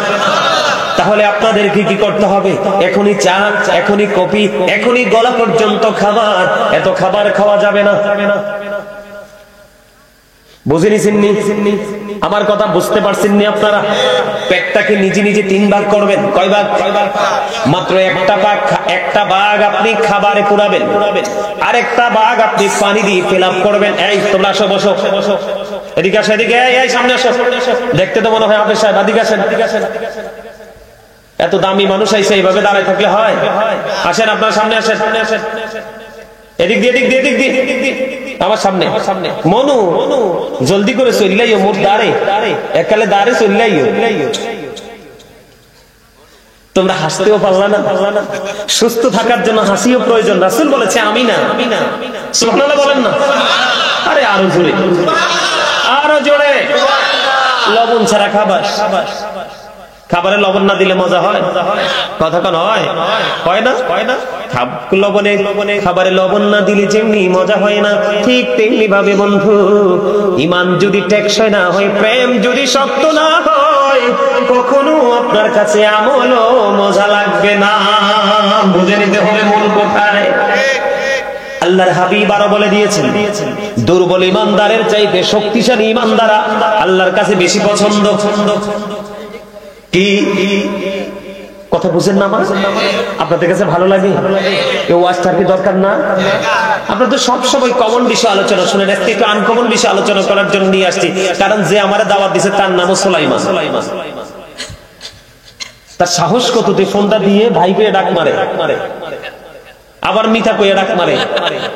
তাহলে আপনাদেরকে কি করতে হবে? এখনই চা, এখনই কফি, এখনই গলা পর্যন্ত খাবার, এত খাবার খাওয়া যাবে না। বুঝে নিছেননি? আমার কথা বুঝতে পারছেননি আপনারা? পেটটাকে নিজে নিজে 3 ভাগ করবেন। কয় ভাগ? মাত্র একটা ভাগ আপনি খাবারে পুরাবেন, আরেকটা ভাগ আপনি পানি দিয়ে ফিল আপ করবেন। এই তোমরা আসো, বসো, এদিকে আসো, এদিকে, এই সামনে আসো। দেখতে তো মনে হয় হাফেজ সাহেব, এদিকে আসেন। এত দামি মানুষ আইছে, এইভাবে দাঁড়ায় থাকলে হয়? আসেন, আপনার সামনে আসেন। এদিক দিয়ে, এদিক দিয়ে, এদিক দিয়ে, আমার সামনে। মনু জলদি করে চললাইও, মোট দাঁড়ে এককালে দাঁড়ে চললাইও। তোমরা হাসতেও পারলা না। সুস্থ থাকার জন্য হাসিও প্রয়োজন। রাসূল বলেছে আমি না। সুবহানাল্লাহ বলেন না? আরে আরো জোরে, আরো জোরে। লবণ ছাড়া খাবার, খাবারে লবণ না দিলে মজা হয়? কথা কোন হয়? হয় না? খাবারে লবণ না দিলে যেমনি মজা হয় না, ঠিক তেমনি ভাবে বন্ধু, ঈমান যদি টেকসই না হয়, প্রেম যদি শক্ত না হয়, কখনো আপনার কাছে আমলও মজা লাগবে না। বুঝে নিতে হবে মূল কোথায়। আল্লাহর হাবিব আরো বলে দিয়েছেন, দুর্বল ঈমানদারের চাইতে শক্তিশালী ঈমানদার আল্লাহর কাছে বেশি পছন্দ। কি কথা বুঝেন না? আপনাদের কাছে ভালো লাগে? এই ওয়াজটার কি দরকার না? আপনারা তো সবসময় কমন বিষয় আলোচনা শুনেন, আজকে একটু আনকমন বিষয় আলোচনা করার জন্য নিয়ে আসছি। কারণ যে আমারে দাওয়াত দিয়েছে তার নামও সুলাইমান। তার সাহস কত, তুই ফোনটা দিয়ে ভাই পেয়ে ডাক মারে, আবার মিথা পেয়ে ডাক মারে।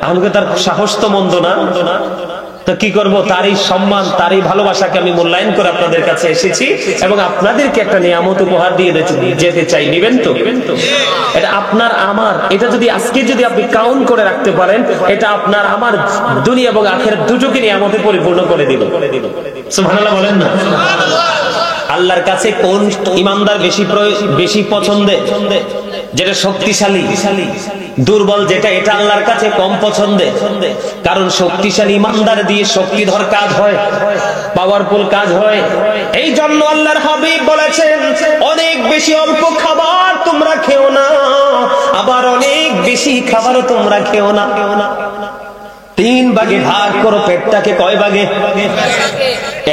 আমাকে তার সাহস তো মন্দ না। তো কি করব? তার এই সম্মান, তার এই ভালোবাসাকে আমি মূল্যায়ন করে আপনাদের কাছে এসেছি এবং আপনাদেরকে একটা নিয়ামত উপহার দিয়ে যেতে চাই। নিবেন তো? এটা আপনার আমার, এটা যদি আজকে যদি আপনি কাউন্ট করে রাখতে পারেন, এটা আপনার আমার দুনিয়া এবং আখিরাত দুটোকে নিয়ামতে পরিপূর্ণ করে দিল। সুবহানাল্লাহ বলেন না? আল্লাহর কাছে কোন ঈমানদার বেশি পছন্দে? যেটা শক্তিশালী। দুর্বল যেটা, এটা আল্লাহর কাছে কম পছন্দে। কারণ শক্তিশালী ঈমানদার দিয়ে শক্তিধর কাজ হয়, পাওয়ারফুল কাজ হয়। এই জন্য আল্লাহর হাবিব বলেছেন, অনেক বেশি অল্প খাবার তোমরা খেও না, আবার অনেক বেশি খাবারও তোমরা খেও না। 3 ভাগে ভাগ করো পেটটাকে। কয় ভাগে?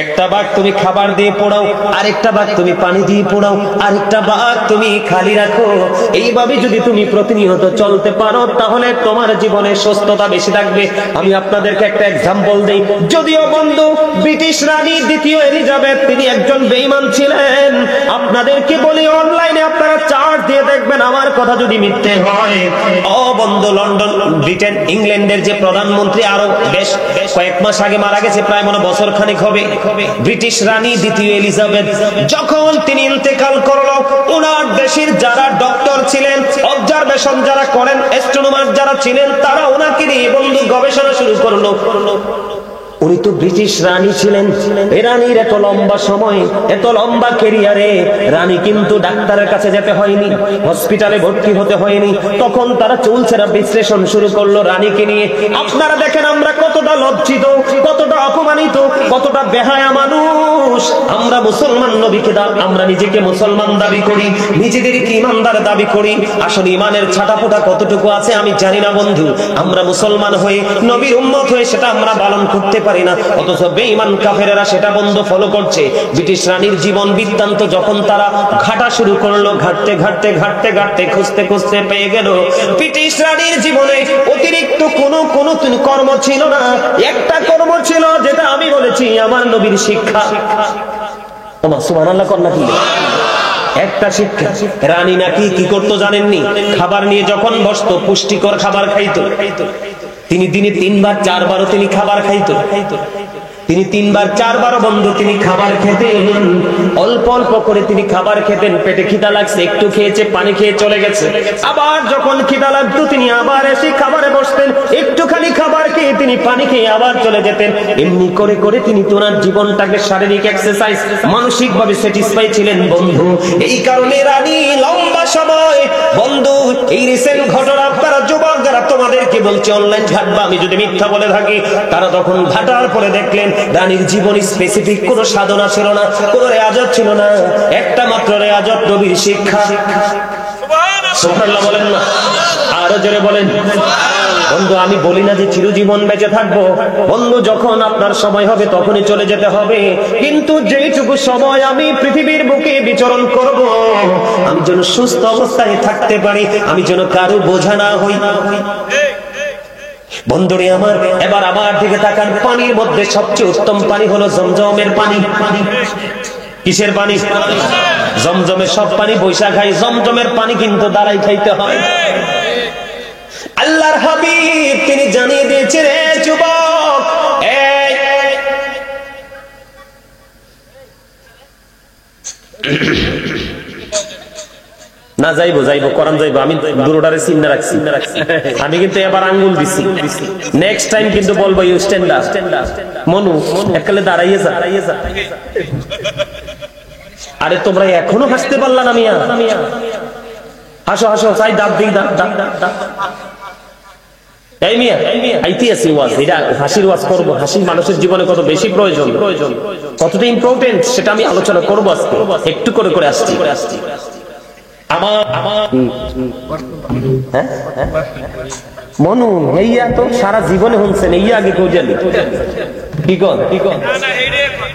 একটা ভাগ তুমি খাবার দিয়ে পোড়াও, আরেকটা ভাগ তুমি পানি দিয়ে পোড়াও, আরেকটা ভাগ তুমি খালি রাখো। এইভাবে যদি তুমি প্রতিনিয়ত চলতে পারো, তাহলে তোমার জীবনে সুস্থতা বেশি থাকবে। আমি আপনাদেরকে একটা এক্সাম্পল দেই। যদিও বন্ধু ব্রিটিশ রানী 2য় এলিজাবেথ তিনি একজন বেঈমান ছিলেন। আপনাদেরকে বলি, অনলাইনে আপনারা চার্জ দিয়ে দেখবেন আমার কথা যদি মিথ্যে হয়। ও বন্ধু, লন্ডন, ব্রিটেন, ইংল্যান্ডের যে প্রধানমন্ত্রী আরো বেশ কয়েক মাস আগে মারা গেছে, প্রায় মনে বছর খানিক হবে। ব্রিটিশ রানী 2য় এলিজাবেথ যখন তিনি ইন্তেকাল করলো, ওনার দেশের যারা ডক্টর ছিলেন, অবজারভেশন যারা করেন, অ্যাস্ট্রোনমার যারা ছিলেন, তারা ওনাকে নিয়ে বন্ধু গবেষণা শুরু করলো। উনি তো ব্রিটিশ রানী ছিলেন। রানীর এত লম্বা সময়, এত লম্বা ক্যারিয়ারে রানী কিন্তু ডাক্তারের কাছে যেতে হয়নি, হসপিটালে ভর্তি হতে হয়নি। তখন তারা চুলচেরা বিশ্লেষণ শুরু করলো রানীকে নিয়ে। আপনারা দেখেন আমরা কতটা লজ্জিত, কতটা অপমানিত, কতটা বেহায়া মানুষ। মানুষ আমরা মুসলমান, নবীকে আমরা নিজেকে মুসলমান দাবি করি, নিজেদেরকে ইমানদার দাবি করি। আসলে ইমানের ছাটাফোটা কতটুকু আছে আমি জানি না বন্ধু। আমরা মুসলমান হয়ে, নবীর উম্মত হয়ে সেটা আমরা পালন করতে পারি না, অথচ বেঈমান কাফেরেরা সেটা বন্ধ ফলো করছে। ব্রিটিশ রানীর জীবন বৃত্তান্ত যখন তারা ঘাটা শুরু করলো, ঘাটতে ঘাটতে ঘাটতে ঘাটতে খুঁজতে খুঁজতে পেয়ে গেল ব্রিটিশ রানীর জীবনে অতিরিক্ত কোনো কর্ম ছিল না। একটা কর্ম ছিল, যেটা আমি বলেছি আমার নবীর শিক্ষা। সুবহানাল্লাহ কন্যা কি একটা শিক্ষা। রানী নাকি কি করতো জানেননি? খাবার নিয়ে যখন বসতো, পুষ্টিকর খাবার খাইতো। তিনি দিনে 3 বার 4 বারও তিনি খাবার খাইতো। তিনি 3 বার 4 বারও বন্ধু তিনি খাবার খেতেন। অল্প অল্প করে তিনি খাবার খেতেন। পেটে খিদা লাগছে, একটু খেয়েছে, পানি খেয়ে চলে গেছে। আবার যখন খিদা লাগতো তিনি আবার এসে খাবারে বসতেন, একটুখানি খাবার খেয়ে তিনি পানি খেয়ে আবার চলে যেতেন। এমনি করে করে তিনি তোনার জীবনটাকে শারীরিক এক্সারসাইজ, মানসিক ভাবে স্যাটিসফাই ছিলেন বন্ধু। এই কারণে রানী লম্বা সময় বন্ধু, এই রিসেন্ট ঘটনা আপনারা যুবক যারা, তোমাদেরকে বলছি অনলাইন ঘাটবা, আমি যদি মিথ্যা বলে থাকি। তারা তখন ঘাটার পরে দেখলেন রানীর জীবনে স্পেসিফিক কোন সাধনা ছিল না, কোন রেয়াজত ছিল না, একটা মাত্র রেয়াজত নবীর শিক্ষা। সুবহানাল্লাহ বলেন না, আরো জোরে বলেন। বন্ধু আমি বলি না যে চিরজীবন বেঁচে থাকবো বন্ধু, যখন আপনার সময় হবে তখনই চলে যেতে হবে। কিন্তু যেটুকু সময় আমি পৃথিবীর বুকে বিচরণ করব, আমি যেন সুস্থ অবস্থায় থাকতে পারি, আমি যেন কারো বোঝা না হই। বন্ধুরে আমার, এবার আমার দিকে তাকান। পানির মধ্যে সবচেয়ে উত্তম পানি হলো জমজমের পানি। কিসের পানি? জমজমের সব পানি বৈশা খাই, জমজমের পানি কিন্তু দাঁড়াই খাইতে হয়। আল্লাহর হাবিব তিনি জানিয়ে দিয়েছেন, রে যুবক, না যাইবো যাইবো করান যাইবো, আমি দুটোটারে চিন্তা রাখছি। আমি কিন্তু এবার আঙ্গুল দিছি, নেক্সট টাইম কিন্তু বলবো ইউ স্ট্যান্ড আপ। মনু এককালে দাঁড়াইয়ে যা। আরে তোমরা এখনো হাসতে পারলা না মিয়া? হাসো হাসো, চাই দাঁত দিই, দাঁত দাঁত দাঁত। এই মিয়া আইতে আছি ওয়াজ, এটা হাসির ওয়াজ করবো। হাসি মানুষের জীবনে কত বেশি প্রয়োজন, কতটা ইম্পর্টেন্ট সেটা আমি আলোচনা করবো আজকে, একটু করে করে আসছি। মনু এইয়া তো সারা জীবনে শুনছেন, এই আগে কেউ জানি কি কন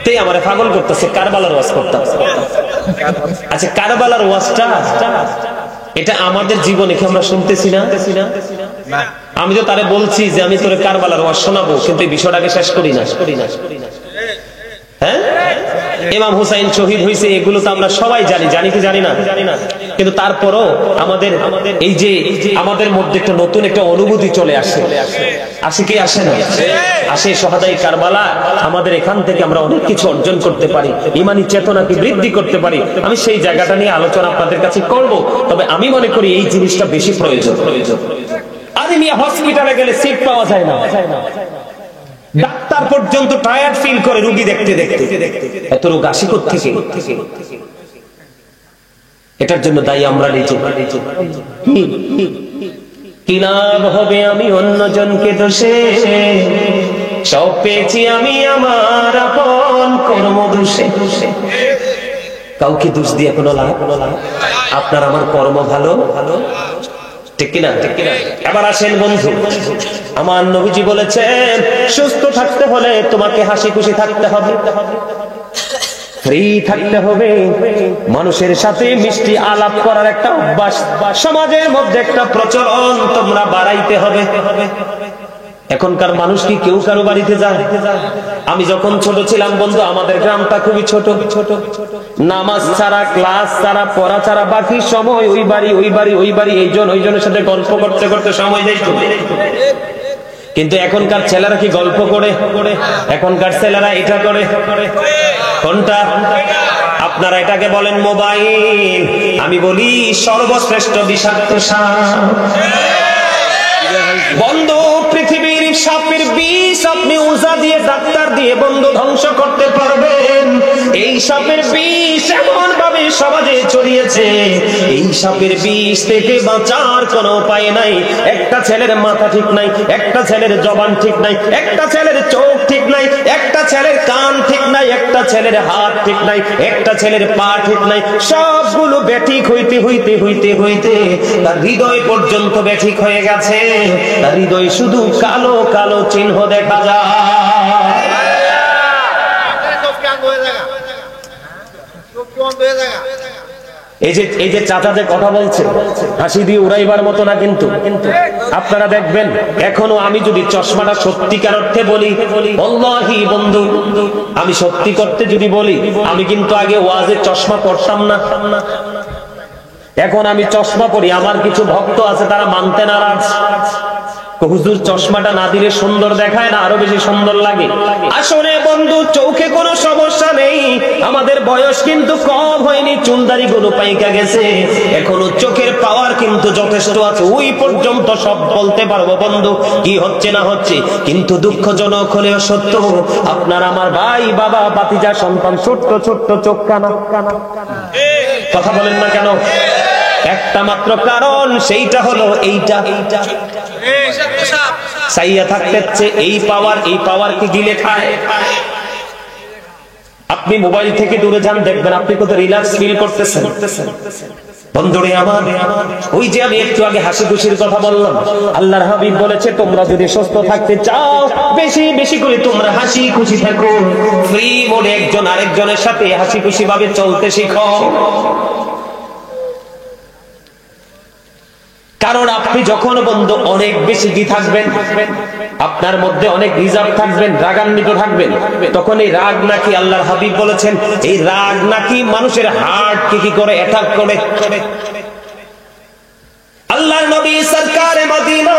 তেই আমার পাগল করতেছে। কারবালার ওয়াজ করতাম। আচ্ছা কারবালার ওয়াজটা এটা আমাদের জীবনে কি আমরা শুনতেছি না? আমি তো তারে বলছি যে আমি তোরে কারবালার ওয়াজ শোনাবো, কিন্তু এই বিষয়টাকে শেষ করি না। হ্যাঁ, ইমাম হুসাইন শহীদ হয়েছে, এগুলো তো আমরা সবাই জানি, জানি কি জানি না? কিন্তু তারপরও আমাদের এই যে আমাদের মধ্যে একটা নতুন একটা অনুভূতি চলে আসে। আসে কি আসে না? আসে। শহাদায়ে কারবালা আমাদের এখান থেকে আমরা অনেক কিছু অর্জন করতে পারি, ইমানি চেতনাকে বৃদ্ধি করতে পারি। আমি সেই জায়গাটা নিয়ে আলোচনা আপনাদের কাছে করব। তবে আমি মনে করি এই জিনিসটা বেশি প্রয়োজন। আরে মিয়া, হসপিটালে গেলে সিট পাওয়া যায় না, ডাক্তার পর্যন্ত টায়ার্ড ফিল করে রোগী দেখতে দেখতে। এত রোগ আসে কোত্থেকে? এটার জন্য দায়ী আমরা নিজে। কি লাভ হবে আমি অন্যজনকে দোষে, সব পেয়েছি আমি আমার আপন কর্ম দোষে। কাউকে দোষ দিয়ে কোনো লাভ? আপনার আমার কর্ম ভালো, ঠিক কিনা? এবার আসেন বন্ধু, আমার নবীজি বলেছেন সুস্থ থাকতে হলে তোমাকে হাসি খুশি থাকতে হবে, ফ্রি থাকতে হবে, মানুষের সাথে মিষ্টি আলাপ করার একটা অভ্যাস সমাজের মধ্যে একটা প্রচলন তোমরা বাড়াইতে হবে। এখনকার মানুষ কি কেউ কারো বাড়িতে যায়? আমি যখন ছোট ছিলাম বন্ধু, আমাদের গ্রামটা খুবই ছোট। নামাজ ছাড়া, ক্লাস ছাড়া, পড়া ছাড়া বাকি সময় ওই বাড়ি ওই বাড়ি ওই বাড়ি, এইজন ওইজনের সাথে গল্প করতে করতে সময় যাইত। কিন্তু এখনকার ছেলেরা কি গল্প করে? এখনকার ছেলেরা এটা করে। কোনটা? আপনারা এটাকে বলেন মোবাইল, আমি বলি সর্বশ্রেষ্ঠ বিষাক্ত সাপ। বন্ধু, পৃথিবীর সাপের বিষ আপনি ওঝা দিয়ে, ডাক্তার দিয়ে বন্ধু ধ্বংস করতে পারবেন। এই সাপের বিষ এমন ভাবে সমাজে ছড়িয়েছে, এই সাপের বিষ থেকে বাঁচার কোনো উপায় নাই। একটা ছেলের মাথা ঠিক নাই, একটা ছেলের জবান ঠিক নাই, একটা ছেলের চোখ ঠিক নাই, একটা ছেলের কান ঠিক নাই, একটা ছেলের হাত ঠিক নাই, একটা ছেলের পা ঠিক নাই, সবগুলো ব্যাঠিক হইতে হইতে হইতে হইতে তার হৃদয় পর্যন্ত ব্যাঠিক হয়ে গেছে। তার হৃদয় শুধু কালো কালো চিহ্ন দেখা যায়। এই যে চাচা যে কথা বলছে হাসি দিয়ে উড়াইবার মতো না, কিন্তু আপনারা দেখবেন এখনো আমি যদি চশমাটা সত্যিকার অর্থে বলি, আল্লাহি বন্ধু আমি সত্যি করতে যদি বলি, আমি কিন্তু আগে ওয়াজে চশমা পড়তাম না, এখন আমি চশমা পরি। আমার কিছু ভক্ত আছে তারা মানতে নারাজ, হুজুর চশমাটা না দিলে সুন্দর দেখায় না, আরো বেশি সুন্দর লাগে। আসলে বন্ধু চোখে কোনো সমস্যা নেই, আমাদের বয়স কিন্তু কম হয়নি, চুলদারি গুলো পাইকা গেছে, এখনো চোখের পাওয়ার কিন্তু যথেষ্ট আছে, ওই পর্যন্ত সব বলতে পারবো বন্ধু কি হচ্ছে না হচ্ছে। কিন্তু দুঃখজনক হলেও সত্য, আপনার আমার ভাই বাবা ভাতিজা সন্তান ছোট্ট ছোট্ট চোখ কানা, কথা বলেন না কেন? একটা মাত্র কারণ, সেইটা হলো এইটা চাইয়া থাকতে এই পাওয়ার কি গিলে খায়। আপনি মোবাইল থেকে দূরে যান, দেখবেন আপনি কত রিল্যাক্স ফিল করতেছেন। বন্ধুরে আমার, ওই যে আমি একটু আগে হাসি খুশির কথা বললাম, আল্লাহর হাবিব বলেছে তোমরা যদি সুস্থ থাকতে চাও বেশি বেশি করে তোমরা হাসি খুশি থাকো, ফ্রি মোডে একজন আরেকজনের সাথে হাসি খুশি ভাবে চলতে শিখো। কারণ আপনি যখন বন্ধু অনেক বেশি কি থাকবেন, আপনার মধ্যে অনেক রিজার্ভ থাকবেন, রাগান্বিত থাকবেন, তখন এই রাগ নাকি আল্লাহর হাবিব বলেছেন এই রাগ নাকি মানুষের হার্টকে কি করে অ্যাটাক করে। আল্লাহর নবী সরকারে মদিনা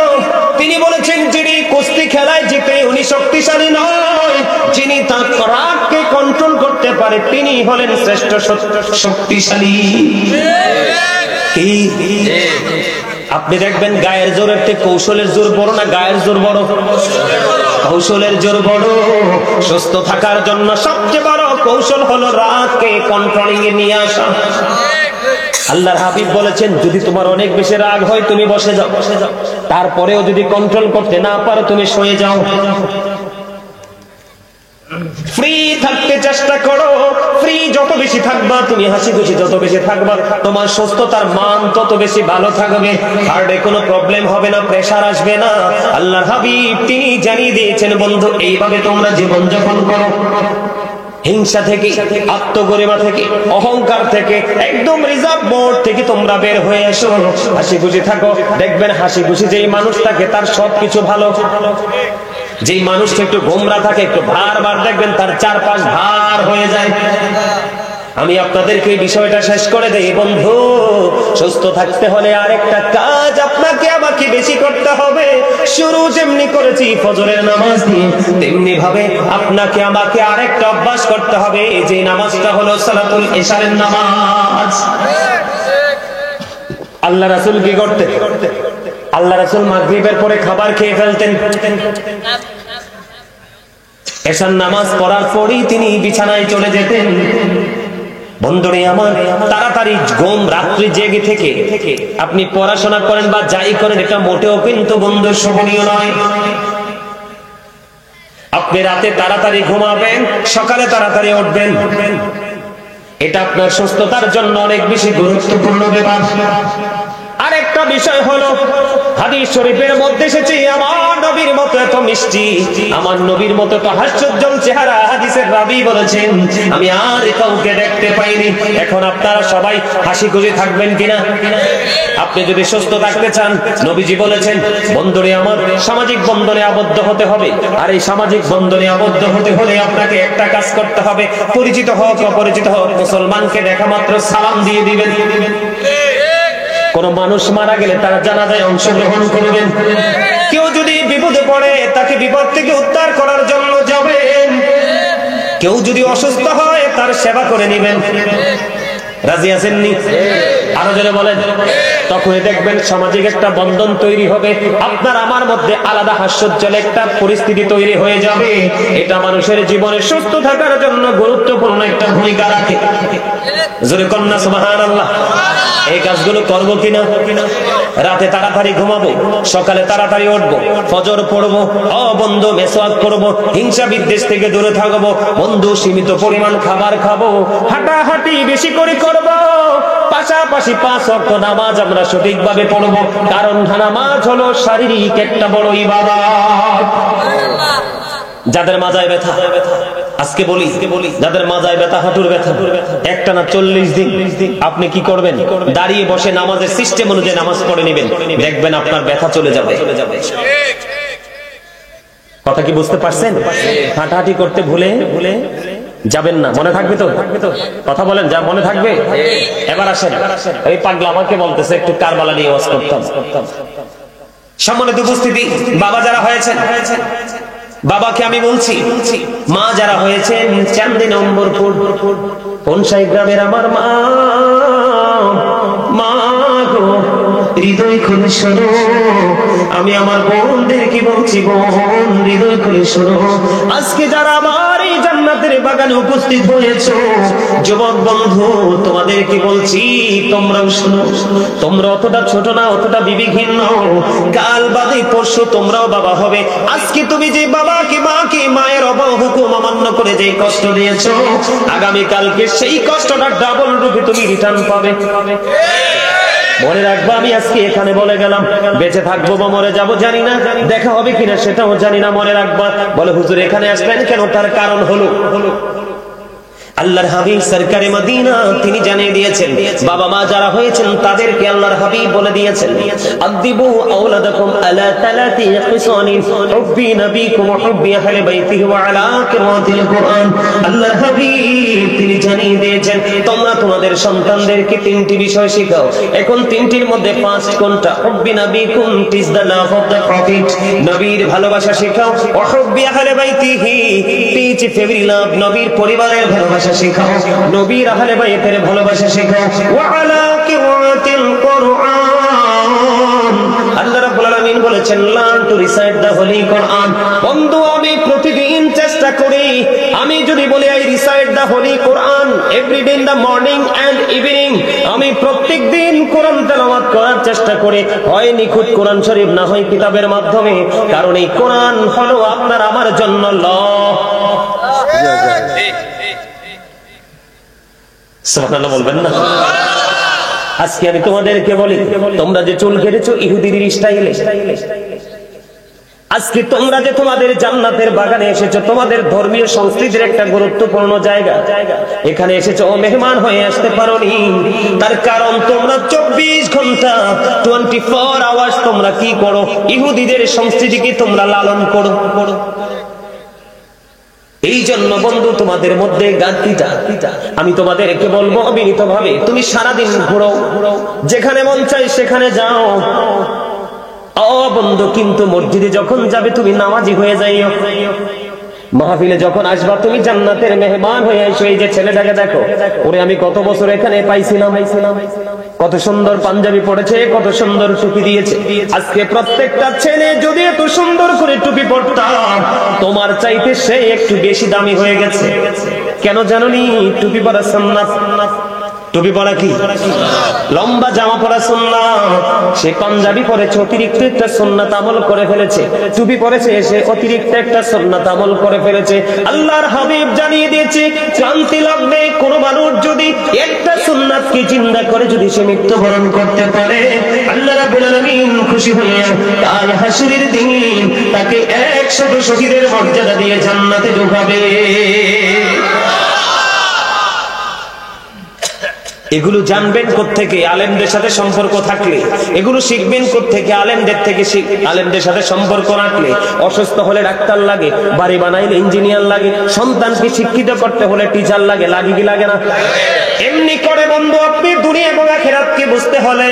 তিনি বলেছেন যিনি কুস্তি খেলায় জিতে উনি শক্তিশালী নয়, যিনি তার রাগকে কন্ট্রোল করতে পারে তিনি হলেন শ্রেষ্ঠ শক্তিশালী। কি আপনি দেখবেন গায়ের জোরের থেকে কৌশলের জোর বড় না গায়ের জোর বড়? কৌশলের জোর বড়। সুস্থ থাকার জন্য সবচেয়ে বড় কৌশল হলো রাগকে কন্ট্রোলিং এ নিয়ে আসা। আল্লাহর হাবিব বলেছেন যদি তোমার অনেক বেশি রাগ হয় তুমি বসে যাও, তারপরেও যদি কন্ট্রোল করতে না পারো তুমি শুয়ে যাও। ফ্রি থাকতে চেষ্টা করো, ফ্রি যত বেশি থাকবা তুমি, হাসি খুশি যত বেশি থাকবা, তোমার সুস্থতার মান তত বেশি ভালো থাকবে, হার্টে কোনো প্রবলেম হবে না, প্রেসার আসবে না। আল্লাহর হাবিব তিনি জানিয়ে দিয়েছেন বন্ধু এইভাবে তোমরা জীবন যাপন করো। হিংসা থেকে, আত্মগরিমা থেকে, অহংকার থেকে, একদম রিজার্ভ মোড থেকে তোমরা বের হয়ে এসো, হাসি খুশি থাকো। দেখবেন হাসি খুশি যেই মানুষ থাকে তার সবকিছু ভালো। যেই মানুষটা একটু গোমরা থাকে, একটু ভার দেখবেন তার চারপাশ ভার হয়ে যায়। আমি আপনাদেরকে এই বিষয়টা শেষ করে দেই বন্ধু, সুস্থ থাকতে হলে আরেকটা কাজ আপনাকে আমাকে বেশি করতে হবে। শুরু যেমনি করেছি ফজরের নামাজ দিয়ে, তেমনি ভাবে আপনাকে আমাকে আরেকটা অভ্যাস করতে হবে, যে নামাজটা হলো সালাতুল ইশারের নামাজ। আল্লাহ রাসূল কি করতেন? আল্লাহ রাসূল মাগরিবের পরে খাবার খেয়ে ফেলতেন, এশার নামাজ পড়ার পরেই তিনি বিছানায় চলে যেতেন। বন্ধুরে আমার, তাড়াতাড়ি ঘুম, রাত্রি জেগে থেকে আপনি পড়াশোনা করেন বা যাই করেন এটা মোটেও কিন্তু বন্ধু শোভনীয় নয়। আপনি রাতে তাড়াতাড়ি ঘুমাবেন, সকালে তাড়াতাড়ি উঠবেন, এটা আপনার সুস্থতার জন্য অনেক বেশি গুরুত্বপূর্ণ ব্যাপার। আরেকটা বিষয় হলো হাদিস শরীফের মধ্যে এসেছে আমার নবীর মতো এত মিষ্টি, আমার নবীর মতো তো হাস্যোজ্জ্বল চেহারা হাদিসের রাবী বলেছেন আমি আর কাউকে দেখতে পাইনি। এখন আপনারা সবাই হাসি খুশি থাকবেন কিনা? আপনি যদি সুস্থ থাকতে চান, নবীজি বলেছেন বন্ধনে আমার সামাজিক বন্ধনে আবদ্ধ হতে হবে। আর এই সামাজিক বন্ধনে আবদ্ধ হতে হলে আপনাকে একটা কাজ করতে হবে, পরিচিত হোক অপরিচিত হোক মুসলমানকে দেখা মাত্র সালাম দিয়ে দিবেন। কোন মানুষ মারা গেলে তারা জানাজায় অংশগ্রহণ করবেন। কেউ যদি বিপদে পড়ে তাকে বিপদ থেকে উদ্ধার করার জন্য যাবেন। কেউ যদি অসুস্থ হয় তার সেবা করে নেবেন। রাজি আছেননি? আরো জোরে বলেন। তখনই দেখবেন সামাজিক একটা বন্ধন তৈরি হবে, আপনার আমার মধ্যে আলাদা হাস্যোজ্জ্বল একটা পরিস্থিতি তৈরি হয়ে যাবে। এটা মানুষের জীবনে সুস্থ থাকার জন্য গুরুত্বপূর্ণ একটা ভূমিকা রাখে। জোরে কন্যা সুবহানাল্লাহ। এই কাজগুলো করবো কিনা? রাতে তাড়াতাড়ি ঘুমাবো, সকালে তাড়াতাড়ি উঠবো, ফজর পড়বো, বন্ধু মেসওয়াক করবো, হিংসা বিদ্বেষ থেকে দূরে থাকবো, বন্ধু সীমিত পরিমাণ খাবার খাবো, হাঁটাহাঁটি বেশি করে করবো, পাশাপাশি 5 ওয়াক্ত নামাজ আমরা সঠিকভাবে পড়বো। কারণ নামাজ হলো শারীরিক একটা বড় ইবাদত। যাদের মাজায় ব্যথা, আজকে বলি, যাদের মাজায় ব্যথা, হাঁটুর ব্যথা, একটানা 40 দিন আপনি কি করবেন? দাঁড়িয়ে বসে নামাজের সিস্টেম অনুযায়ী নামাজ পড়ে নেবেন, দেখবেন আপনার ব্যথা চলে যাবে। কথা কি বুঝতে পারছেন? হাঁটাহাঁটি করতে ভুলে যাবেন না, মনে থাকবে তো? কথা বলেন, যা মনে থাকবে। এবার আসেন, এই পাগলা আমাকে বলতেছে একটু কারবালা নিয়ে ওয়াজ করতাম। সম্মানিত উপস্থিতি, বাবা যারা হয়েছেন, বাবাকে আমি বলছি, মা যারা হয়েছেন চান্দি নম্বরপুর পনসাই গ্রামের আমার মা, মা গো হৃদয় খুলে শোনো, আমি আমার বোনদেরকে বলছি, বোন হৃদয় খুলে শোনো, আজকে যারা আমার এই জান্নাতের বাগানে উপস্থিত হয়েছো, যুবক বন্ধু তোমাদেরকে বলছি, তোমরাও শোনো, তোমরা অতটা ছোট না, অতটা বিবেকহীন নও, কাল বাদে পরশু তোমরাও বাবা হবে। আজকে তুমি যে বাবাকে, মাকে, মায়ের হুকুম অমান্য করে যে কষ্ট দিয়েছো, আগামী কালকে সেই কষ্টটা ডাবল রূপে তুমি রিটার্ন পাবে। মনে রাখবা, আমি আজকে এখানে বলে গেলাম, বেঁচে থাকবো বা মরে যাবো জানি না, দেখা হবে কিনা সেটাও জানি না। মনে রাখবা, বলে হুজুর এখানে আসবেন কেন? তার কারণ হলো আল্লাহর হাবিব সরকারে মদিনা তিনি জানিয়ে দিয়েছেন, বাবা মা যারা হয়েছেন তাদেরকে আল্লাহর হাবিব বলে দিয়েছেন, আদিবু আওলাদাকুম আলা তালাতি কিসানিন হুব্বি নবীকুম ওয়া হুব্বি আহলি বাইতিহি ওয়া আলা কিরাতিল কুরআন। আল্লাহর হাবিব তিনি জানিয়ে দিয়েছেন, তোমরা তোমাদের সন্তানদেরকে 3টি বিষয় শেখাও। এখন 3টির মধ্যে ফার্স্ট কোনটা? হুব্বি নবীকুম, teach the love of the prophet, নবীর ভালোবাসা শেখাও। ওয়া হুব্বি আহলি বাইতিহি, টিচ ফেভারি লাভ, নবীর পরিবারের ভালোবাসা শেখাও, নবীর আহলে বাইতের ভালোবাসা শেখাও। ওয়া আলা কিরাতিল কুরআন, আল্লাহ রাব্বুল আলামিন বলেছেন, learn to recite the holy Quran. বন্ধু আমি প্রতিদিন চেষ্টা করি, আমি যদি বলি I recite the holy Quran everyday in the morning and evening, আমি প্রত্যেকদিন কোরআন তেলাওয়াত করার চেষ্টা করি, হয় নিখুঁত কোরআন শরীফ, না হয় কিতাবের মাধ্যমে। কারণ এই কোরআন হলো আপনার আমার জন্য ল। সুবহানাল্লাহ বলবেন না? আজকে আমি তোমাদেরকে বলি, তোমরা যে চুল কেটেছো ইহুদির স্টাইলে, আজকে তোমরা যে তোমাদের জান্নাতের বাগানে এসেছো, তোমাদের ধর্মীয় সংস্কৃতির একটা গুরুত্বপূর্ণ জায়গা, এখানে এসেছো মেহমান হয়ে আসতে পারোনি। তার কারণ তোমরা 24 ঘন্টা 24 আওয়ার্স তোমরা কি করো? ইহুদিদের সংস্কৃতিকে তোমরা লালন করো। এই জন্য বন্ধু তোমাদের মধ্যে গাদ্দিটা, আমি তোমাদেরকে বলবো অবিনীত ভাবে, তুমি সারাদিন ঘুরো, যেখানে মন চাই সেখানে যাও, বন্ধু, কিন্তু মসজিদে যখন যাবে তুমি নামাজি হয়ে যাইও। মাহফিলে যখন আসবা তুমি জান্নাতের মেহমান হয়ে আসো। এই যে ছেলেটাকে দেখো, ওরে আমি কত বছর এখানে পাইছিলাম, কত সুন্দর পাঞ্জাবি পড়েছে, কত সুন্দর টুপি দিয়েছে। আজকে প্রত্যেকটা ছেলে যদি এত সুন্দর করে টুপি পড়তাম, তোমার চাইতে সে একটু বেশি দামি হয়ে গেছে। কেন জানোনি? টুপি পরা সুন্নাত। টুপি পরা কি? লম্বা জামা পরা সুন্নাত। সে পাঞ্জাবি পরেছে, অতিরিক্ত একটা সুন্নাত আমল করে ফেলেছে। টুপি পরেছে, সে অতিরিক্ত একটা সুন্নাত আমল করে ফেলেছে। আল্লাহর হাবিব জানিয়ে দিয়েছে, ক্লান্তি লাগবে কোন মানুষ যদি একটা সুন্নাতকে জিন্দা করে যদি সে মৃত্যুবরণ করতে পারে, আল্লাহ রাব্বুল আলামিন খুশি হয়ে কাল হাসরের দিন তাকে 100 শহীদের মর্যাদা দিয়ে জান্নাতে ঢুকাবে। এগুলো জানবেন কোত্থেকে? আলেমদের সাথে সম্পর্ক থাকলে। এগুলো শিখবেন কোত্থেকে? আলেমদের থেকে। আলেমদের সাথে সম্পর্ক রাখলে। অসুস্থ হলে ডাক্তার লাগে, বাড়ি বানাইলে ইঞ্জিনিয়ার লাগে, সন্তানকে শিক্ষিত করতে হলে টিচার লাগে, লাগে কি লাগে না? এমনি করে বন্ধু আপনি দুনিয়া এবং আখিরাতকে বুঝতে হলে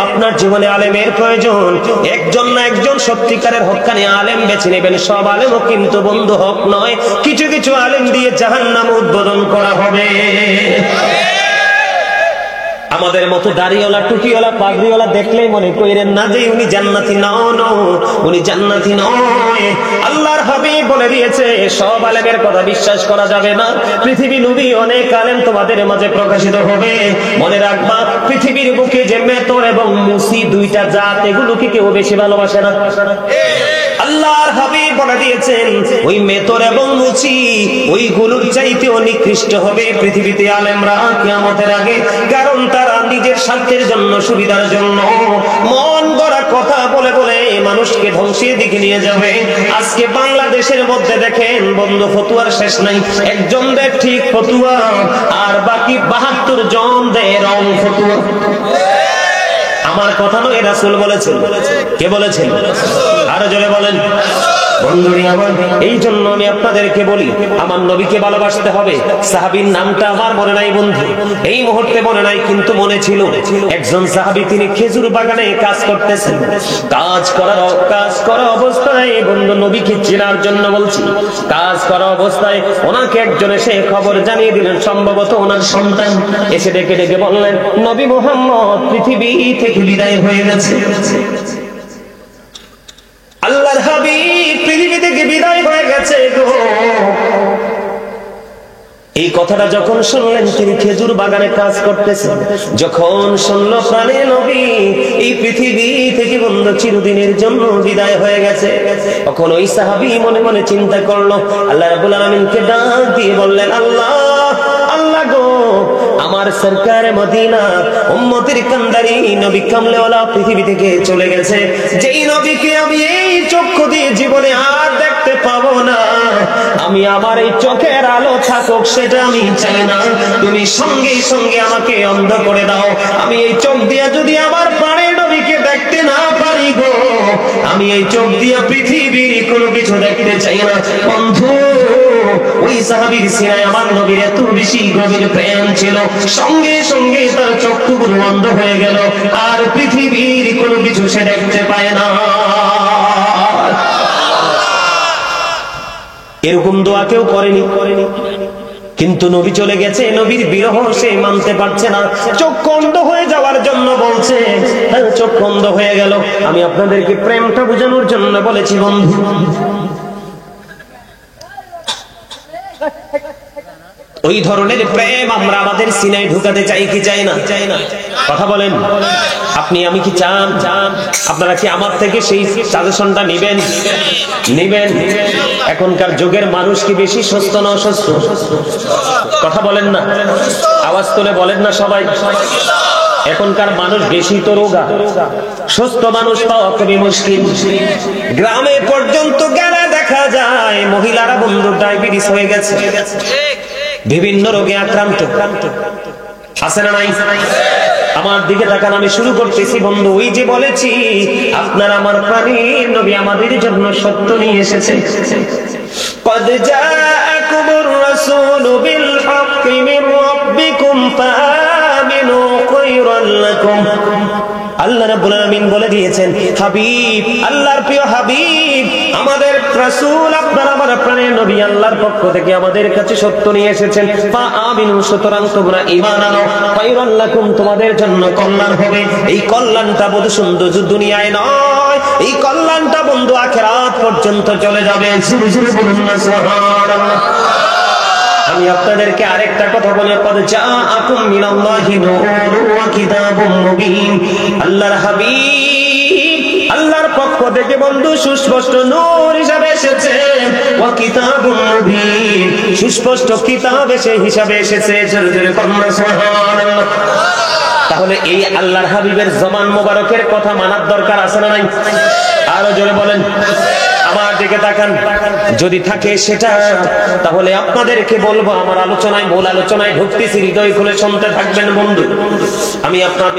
আপনার জীবনে আলেমের প্রয়োজন। একজন না একজন সত্যিকারের হক্কানি আলেম বেছে নেবেন। সব আলেমও কিন্তু বন্ধু হক নয়, কিছু কিছু আলেম দিয়ে জাহান্নাম উদ্বোধন করা হবে। আমাদের মতো দাড়িওয়ালা টুপিওয়ালা পাগড়িওয়ালা দেখলেই মনে করেন না যে উনি জান্নাতি। নন, উনি জান্নাতি নয়। আল্লাহর হাবিব বলে দিয়েছে সব আলেমের কথা বিশ্বাস করা যাবে না। পৃথিবী নবী অনেক আলেম তোমাদের মাঝে প্রকাশিত হবে। মনে রাখবা পৃথিবীর বুকে যে মেতর এবং মুসি দুইটা জাত, এগুলোকে কেউ বেশি ভালোবাসে না। আল্লাহর হাবিব বলে দিয়েছেন ওই মেতর এবং মুচি ওইগুলোর চাইতেও নিকৃষ্ট হবে পৃথিবীতে আলেমরা কিয়ামতের আগে। কারণ তারা নিজের স্বার্থের জন্য, সুবিধার জন্য মন গড়া কথা বলে বলে মানুষকে ধ্বংসের দিকে নিয়ে যাবে। আজকে বাংলাদেশের মধ্যে দেখেন বন্ধু, ফতুয়ার শেষ নাই। একজন দেয় ঠিক ফতুয়া আর বাকি 72 জন দেয় রং ফতুয়া। আমার কথা নয়, রাসূল বলেছেন। কে বলেছেন? আরো জোরে বলেন। বন্ধুরা আমার, এই জন্য আমি আপনাদেরকে বলি আমার নবীকে ভালোবাসতে হবে। সাহাবীর নামটা আমার মনে নাই বন্ধু, এই মুহূর্তে মনে নাই, কিন্তু মনে ছিল একজন সাহাবী, তিনি খেজুর বাগানে কাজ করতেছেন। কাজ করা অবস্থায় বন্ধু, নবীকে চেনার জন্য বলছি, কাজ করা অবস্থায় ওনাকে একজন এসে খবর জানিয়ে দিলেন, সম্ভবত ওনার সন্তান। এসে ডেকে ডেকে বললেন, নবী মুহাম্মদ পৃথিবী থেকে বিদায় হয়ে গেছে। আল্লাহর হাবিব পৃথিবী থেকে বিদায় হয়ে গেছে গো। এই কথাটা যখন শুনলেন, তিনি খেজুর বাগানে কাজ করতেছেন, যখন শুনলো প্রাণে নবী এই পৃথিবী থেকে বন্ধু চিরদিনের জন্য বিদায় হয়ে গেছে, তখন ওই সাহাবী মনে মনে চিন্তা করলো, আল্লাহ রাব্বুল আলামিনকে ডাক দিয়ে বললেন, আল্লাহ গো, আমার সরকার মদিনা উম্মতের কান্দারি নবী কামলেওয়ালা পৃথিবী থেকে চলে গেছে। যেই নবীকে আমি এই চক্ষু দিয়ে জীবনে আর দেখতে পাবো না, আমি আমার এই চোখের আলো থাকুক সেটা আমি চাই না। তুমি সঙ্গে সঙ্গে আমাকে অন্ধ করে দাও। আমি এই চোখ দিয়ে যদি আমার প্রাণের নবীকে দেখতে না পারি গো, আমি এই চোখ দিয়ে পৃথিবীর কোনো কিছু দেখতে চাই না। বন্ধু, ওই সাহাবীর সিনায় আমার নবীর এত বেশি গভীর প্রেম ছিল, সঙ্গে সঙ্গে তার চক্ষুগুলো বন্ধ হয়ে গেল, আর পৃথিবীর কোনো কিছু সে দেখতে পায় না। এরকম দোয়া কেউ করেনি, কিন্তু নবী চলে গেছে, নবীর বিরহ সে মানতে পারছে না, চোখ অন্ধ হয়ে যাওয়ার জন্য বলছে। চোখ অন্ধ হয়ে গেল। আমি আপনাদেরকে প্রেমটা বোঝানোর জন্য বলেছি বন্ধু। ওই ধরনের প্রেম আমরা আমাদের সিনায় ঢুকাতে চাই কি চাই না? কথা বলেন। আপনি আমি কি চান? আপনারা কি আমার থেকে সেই সাজেশনটা নিবেন? এখনকার যুগের মানুষ কি বেশি সুস্থ না অসুস্থ? কথা বলেন না, আওয়াজ তুলে বলেন না সবাই। এখনকার মানুষ বেশি তো রোগা, সুস্থ মানুষ পাওয়া খুবই মুশকিল। গ্রামে পর্যন্ত গেলে দেখা যায় মহিলারা বন্ধু ডায়াবেটিস হয়ে গেছে, বিভিন্ন রোগে আক্রান্ত। আছে না নাই? আমার দিকে তাকান, আমি শুরু করতেছি বন্ধু। ওই যে বলেছি আপনার আমার প্রাণের নবী আমাদের জন্য সত্য নিয়ে এসেছে। قد جاءكم الرسول بالحق من ربكم فآمنوا خيرا لكم। আল্লাহ রাব্বুল আলামিন বলে দিয়েছেন, হাবিব, আল্লাহর প্রিয় হাবিব, আমাদের রাসূল আপনার আমার প্রাণের নবী আল্লাহর পক্ষ থেকে আমাদের কাছে সত্য নিয়ে এসেছেন। ফাআমিনু, সুতরাং তোমরা ঈমান আনো, খায়রাল লাকুম, তোমাদের জন্য কল্যাণ হবে। এই কল্যাণটা বন্ধু শুধু দুনিয়ায় নয়, এই কল্যাণটা বন্ধু আখিরাত পর্যন্ত চলে যাবে। জোরে জোরে বলুন না সুবহানাল্লাহ। আমি আপনাদেরকে আরেকটা কথা বলে, قد جاءكم من الله نور وكتاب مبين। আল্লাহর হাবিব আল্লাহর পক্ষ থেকে বন্ধু সুস্পষ্ট নূর হিসাবে এসেছে, ওয়া কিতাবুম মুবিন, সুস্পষ্ট কিতাব হিসাবে এসেছে। জোরে জোরে বলুন সুবহানাল্লাহ। তাহলে এই আল্লাহর হাবিবের জবান মোবারকের কথা মানার দরকার আছে না নাই? আরো জোরে বলেন। আমার দিকে তাকান, যদি থাকে সেটা, তাহলে আপনাদেরকে বলবো আমার আলোচনায়, মূল আলোচনায় ঢুকতেছি, হৃদয় খুলে শুনতে থাকবেন বন্ধু। আমি আপনার